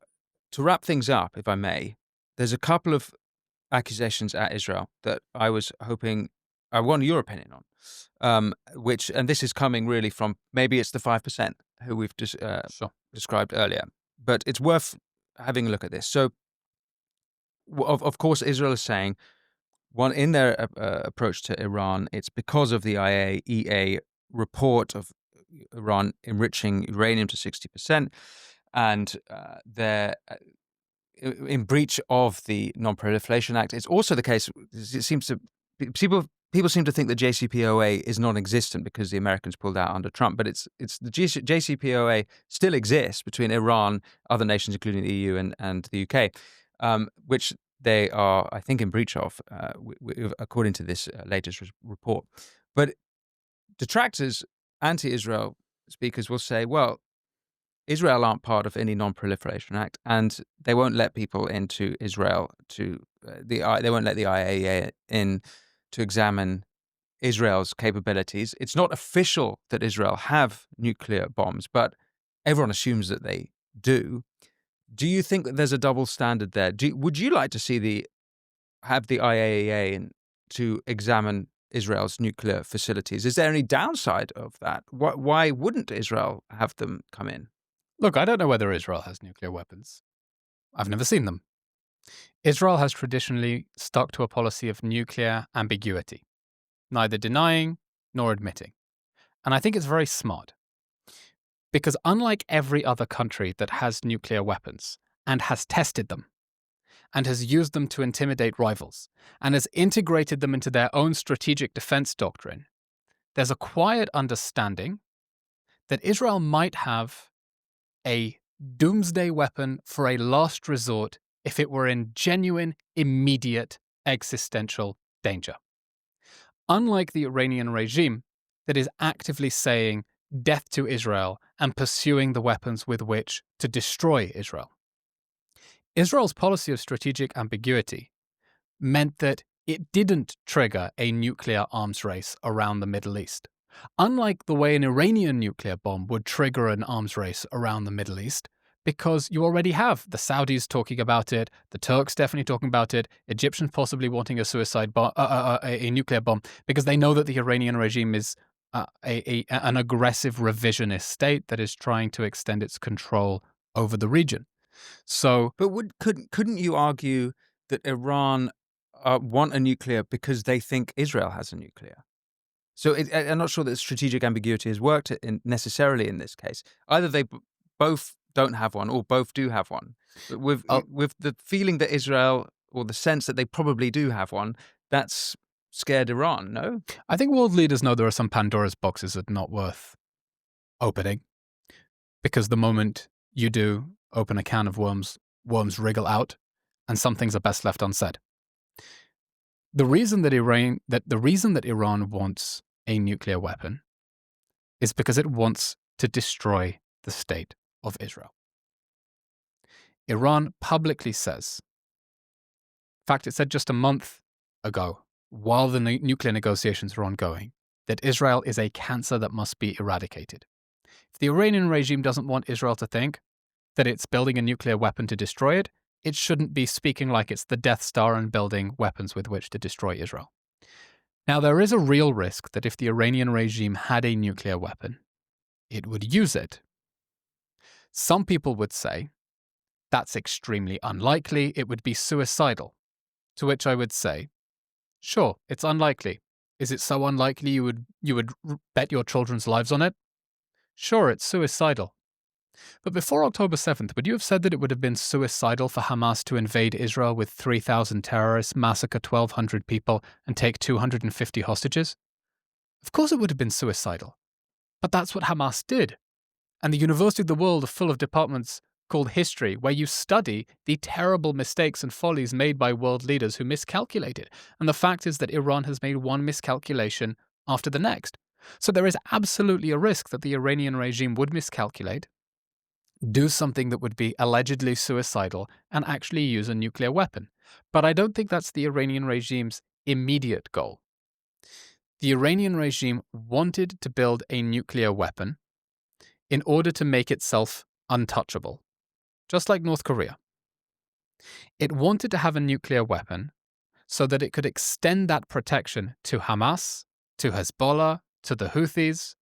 to wrap things up, if I may, there's a couple of accusations at Israel that I was hoping I want your opinion on, and this is coming really from, maybe it's the 5% who we've described earlier, but it's worth having a look at this. So, of course, Israel is saying, one, in their approach to Iran, it's because of the IAEA report of Iran enriching uranium to 60%, and they're in breach of the Non-Proliferation Act. It's also the case, it seems to, people seem to think the JCPOA is non-existent because the Americans pulled out under Trump, but it's the JCPOA still exists between Iran, other nations, including the EU and the UK, which they are, I think, in breach of, according to this latest report. But detractors, anti-Israel speakers will say, well, Israel aren't part of any Non-Proliferation Act, and they won't let people into Israel they won't let the IAEA in to examine Israel's capabilities. It's not official that Israel have nuclear bombs, but everyone assumes that they do. Do you think that there's a double standard there? Would you like to see have the IAEA in to examine Israel's nuclear facilities? Is there any downside of that? Why wouldn't Israel have them come in? Look, I don't know whether Israel has nuclear weapons. I've never seen them. Israel has traditionally stuck to a policy of nuclear ambiguity. neither denying nor admitting. And I think it's very smart. Because unlike every other country that has nuclear weapons and has tested them and has used them to intimidate rivals and has integrated them into their own strategic defense doctrine, there's a quiet understanding that Israel might have a doomsday weapon for a last resort if it were in genuine, immediate, existential danger. Unlike the Iranian regime that is actively saying death to Israel and pursuing the weapons with which to destroy Israel. Israel's policy of strategic ambiguity meant that it didn't trigger a nuclear arms race around the Middle East. Unlike the way an Iranian nuclear bomb would trigger an arms race around the Middle East, because you already have the Saudis talking about it, the Turks definitely talking about it, Egyptians possibly wanting a nuclear bomb, because they know that the Iranian regime is an aggressive revisionist state that is trying to extend its control over the region. So, but couldn't you argue that Iran want a nuclear because they think Israel has a nuclear? So I'm not sure that strategic ambiguity has worked necessarily in this case. Either they both don't have one or both do have one. But with the feeling that Israel, or the sense that they probably do have one, that's scared Iran, no? I think world leaders know there are some Pandora's boxes that are not worth opening. Because the moment you do open a can of worms wriggle out, and some things are best left unsaid. The reason that Iran wants a nuclear weapon is because it wants to destroy the state of Israel. Iran publicly says, in fact, it said just a month ago, while the nuclear negotiations were ongoing, that Israel is a cancer that must be eradicated. If the Iranian regime doesn't want Israel to think that it's building a nuclear weapon to destroy it, it shouldn't be speaking like it's the Death Star and building weapons with which to destroy Israel. Now, there is a real risk that if the Iranian regime had a nuclear weapon, it would use it. Some people would say that's extremely unlikely, it would be suicidal. To which I would say, sure, it's unlikely. Is it so unlikely you would bet your children's lives on it? Sure, it's suicidal. But before October 7th, would you have said that it would have been suicidal for Hamas to invade Israel with 3,000 terrorists, massacre 1,200 people, and take 250 hostages? Of course it would have been suicidal. But that's what Hamas did. And the University of the World are full of departments called history, where you study the terrible mistakes and follies made by world leaders who miscalculated. And the fact is that Iran has made one miscalculation after the next. So there is absolutely a risk that the Iranian regime would miscalculate, do something that would be allegedly suicidal, and actually use a nuclear weapon. But I don't think that's the Iranian regime's immediate goal. The Iranian regime wanted to build a nuclear weapon in order to make itself untouchable, just like North Korea. It wanted to have a nuclear weapon so that it could extend that protection to Hamas, to Hezbollah, to the Houthis,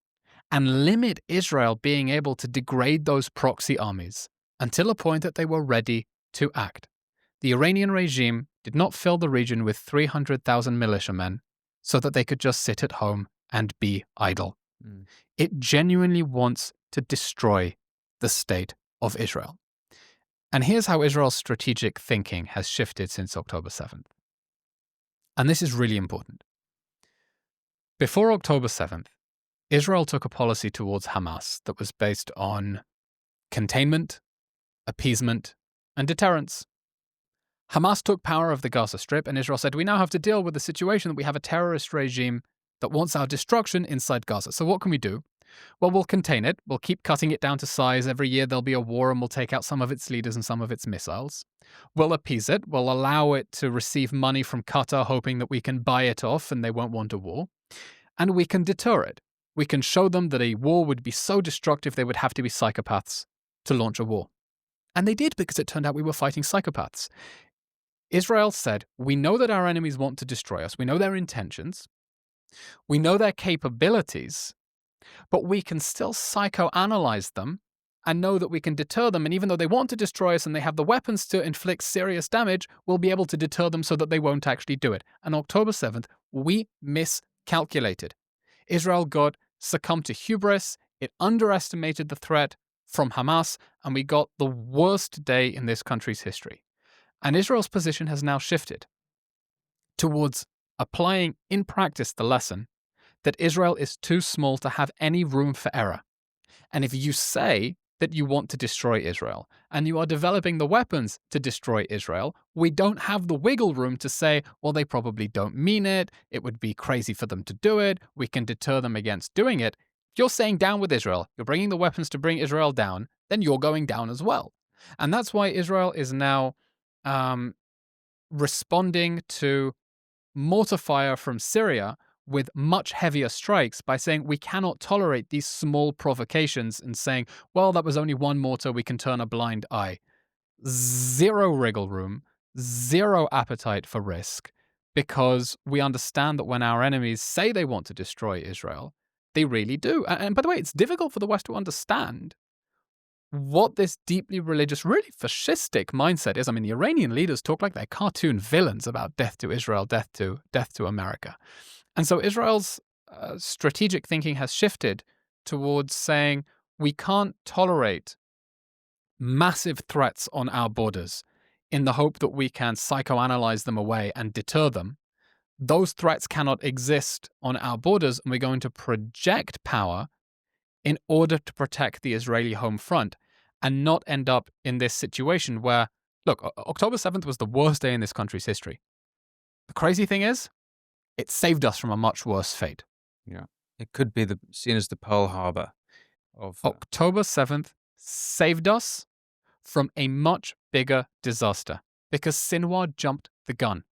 and limit Israel being able to degrade those proxy armies until a point that they were ready to act. The Iranian regime did not fill the region with 300,000 militiamen so that they could just sit at home and be idle. It genuinely wants to destroy the state of Israel. And here's how Israel's strategic thinking has shifted since October 7th. And this is really important. Before October 7th, Israel took a policy towards Hamas that was based on containment, appeasement, and deterrence. Hamas took power of the Gaza Strip, and Israel said, we now have to deal with the situation that we have a terrorist regime that wants our destruction inside Gaza. So what can we do? Well, we'll contain it. We'll keep cutting it down to size. Every year there'll be a war and we'll take out some of its leaders and some of its missiles. We'll appease it. We'll allow it to receive money from Qatar, hoping that we can buy it off and they won't want a war. And we can deter it. We can show them that a war would be so destructive they would have to be psychopaths to launch a war. And they did, because it turned out we were fighting psychopaths. Israel said, we know that our enemies want to destroy us. We know their intentions. We know their capabilities. But we can still psychoanalyze them and know that we can deter them. And even though they want to destroy us and they have the weapons to inflict serious damage, we'll be able to deter them so that they won't actually do it. And October 7th, we calculated. Israel succumbed to hubris, it underestimated the threat from Hamas, and we got the worst day in this country's history. And Israel's position has now shifted towards applying in practice the lesson that Israel is too small to have any room for error. And if you say that you want to destroy Israel and you are developing the weapons to destroy Israel, we don't have the wiggle room to say, well, they probably don't mean it. It would be crazy for them to do it. We can deter them against doing it. If you're saying down with Israel, you're bringing the weapons to bring Israel down, then you're going down as well. And that's why Israel is now responding to mortar fire from Syria with much heavier strikes by saying we cannot tolerate these small provocations and saying, well, that was only one mortar, we can turn a blind eye. Zero wriggle room, zero appetite for risk, because we understand that when our enemies say they want to destroy Israel, they really do. And by the way, it's difficult for the West to understand what this deeply religious, really fascistic mindset is. I mean, the Iranian leaders talk like they're cartoon villains about death to Israel, death to America. And so Israel's strategic thinking has shifted towards saying we can't tolerate massive threats on our borders in the hope that we can psychoanalyze them away and deter them. Those threats cannot exist on our borders, and we're going to project power in order to protect the Israeli home front and not end up in this situation where, look, October 7th was the worst day in this country's history. The crazy thing is, it saved us from a much worse fate. Yeah. It could be seen as the Pearl Harbor of... October 7th saved us from a much bigger disaster because Sinwar jumped the gun.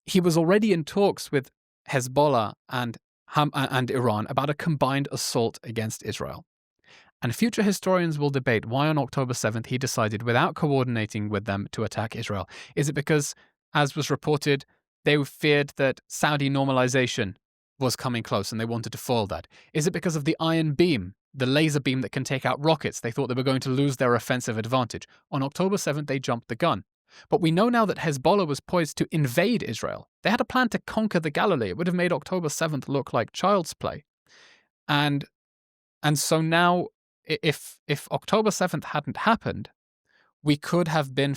He was already in talks with Hezbollah and Iran about a combined assault against Israel. And future historians will debate why on October 7th he decided, without coordinating with them, to attack Israel. Is it because, as was reported, they feared that Saudi normalization was coming close and they wanted to foil that? Is it because of the iron beam, the laser beam that can take out rockets? They thought they were going to lose their offensive advantage. On October 7th, they jumped the gun. But we know now that Hezbollah was poised to invade Israel. They had a plan to conquer the Galilee. It would have made October 7th look like child's play. And so now, if October 7th hadn't happened, we could have been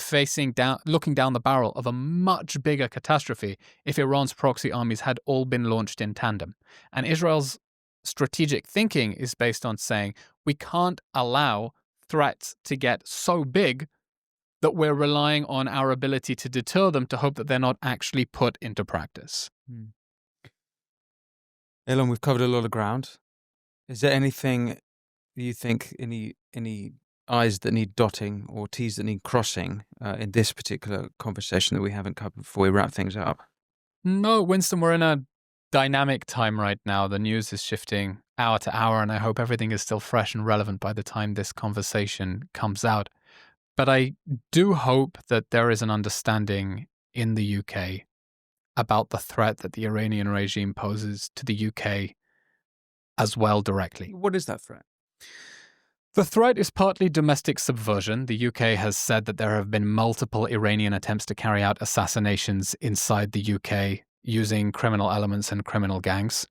looking down the barrel of a much bigger catastrophe if Iran's proxy armies had all been launched in tandem. And Israel's strategic thinking is based on saying we can't allow threats to get so big that we're relying on our ability to deter them to hope that they're not actually put into practice. Eylon, we've covered a lot of ground. Is there anything you think, any I's that need dotting or T's that need crossing in this particular conversation that we haven't covered before we wrap things up? No, Winston, we're in a dynamic time right now. The news is shifting hour to hour, and I hope everything is still fresh and relevant by the time this conversation comes out. But I do hope that there is an understanding in the UK about the threat that the Iranian regime poses to the UK as well directly. What is that threat? The threat is partly domestic subversion. The UK has said that there have been multiple Iranian attempts to carry out assassinations inside the UK using criminal elements and criminal gangs.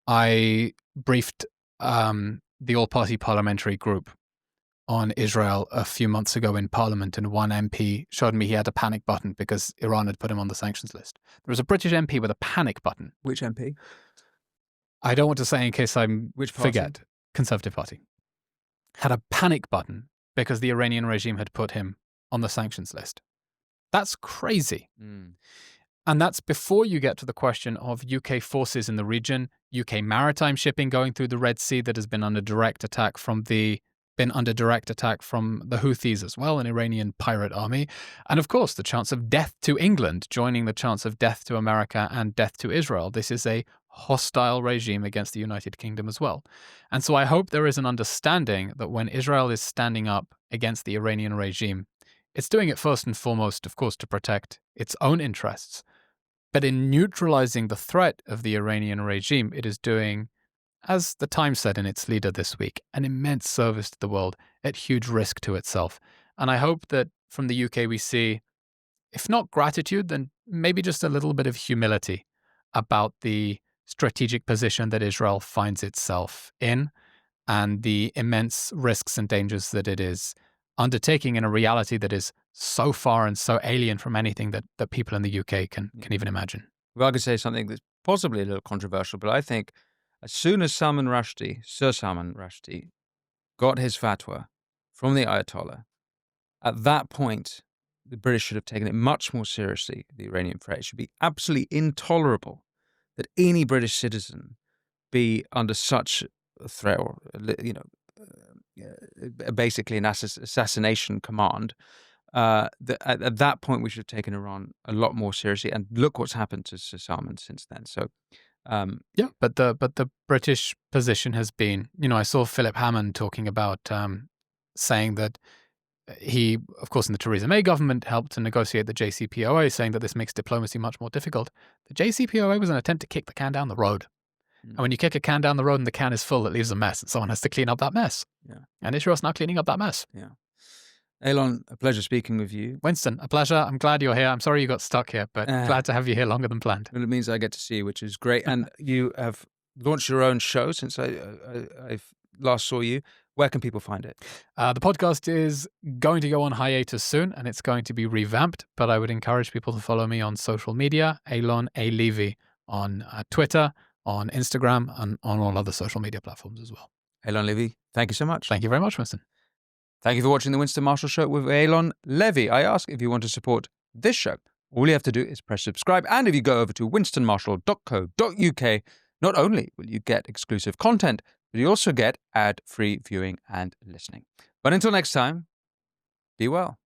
I briefed the all-party parliamentary group on Israel a few months ago in Parliament, and one MP showed me he had a panic button because Iran had put him on the sanctions list. There was a British MP with a panic button. Which MP? I don't want to say in case I forget. Conservative Party. Had a panic button because the Iranian regime had put him on the sanctions list. That's crazy. And that's before you get to the question of UK forces in the region, UK maritime shipping going through the Red Sea that has been under direct attack from the Houthis as well, an Iranian pirate army. And of course, the chance of death to England joining the chance of death to America and death to Israel. This is a hostile regime against the United Kingdom as well. And so I hope there is an understanding that when Israel is standing up against the Iranian regime, it's doing it first and foremost, of course, to protect its own interests. But in neutralizing the threat of the Iranian regime, it is doing, as the Times said in its leader this week, an immense service to the world at huge risk to itself. And I hope that from the UK we see, if not gratitude, then maybe just a little bit of humility about the strategic position that Israel finds itself in and the immense risks and dangers that it is undertaking in a reality that is so far and so alien from anything that people in the UK can even imagine. Well, I could say something that's possibly a little controversial, but I think as soon as Sir Salman Rushdie, got his fatwa from the Ayatollah, at that point, the British should have taken it much more seriously, the Iranian threat. It should be absolutely intolerable that any British citizen be under such a threat or, basically an assassination command. At that point, we should have taken Iran a lot more seriously. And look what's happened to Sir Salman since then. So, but the British position has been, I saw Philip Hammond talking about saying that he, of course, in the Theresa May government, helped to negotiate the JCPOA, saying that this makes diplomacy much more difficult. The JCPOA was an attempt to kick the can down the road. And when you kick a can down the road and the can is full, it leaves a mess, and someone has to clean up that mess. Yeah. And Israel's now cleaning up that mess. Yeah. Eylon, a pleasure speaking with you. Winston, a pleasure. I'm glad you're here. I'm sorry you got stuck here, but glad to have you here longer than planned. Well, it means I get to see you, which is great. And you have launched your own show since I last saw you. Where can people find it? The podcast is going to go on hiatus soon, and it's going to be revamped, but I would encourage people to follow me on social media, Eylon Levy, on Twitter, on Instagram, and on all other social media platforms as well. Eylon Levy, thank you so much. Thank you very much, Winston. Thank you for watching the Winston Marshall Show with Eylon Levy. I ask if you want to support this show. All you have to do is press subscribe, and if you go over to winstonmarshall.co.uk, not only will you get exclusive content, but you also get ad-free viewing and listening. But until next time, be well.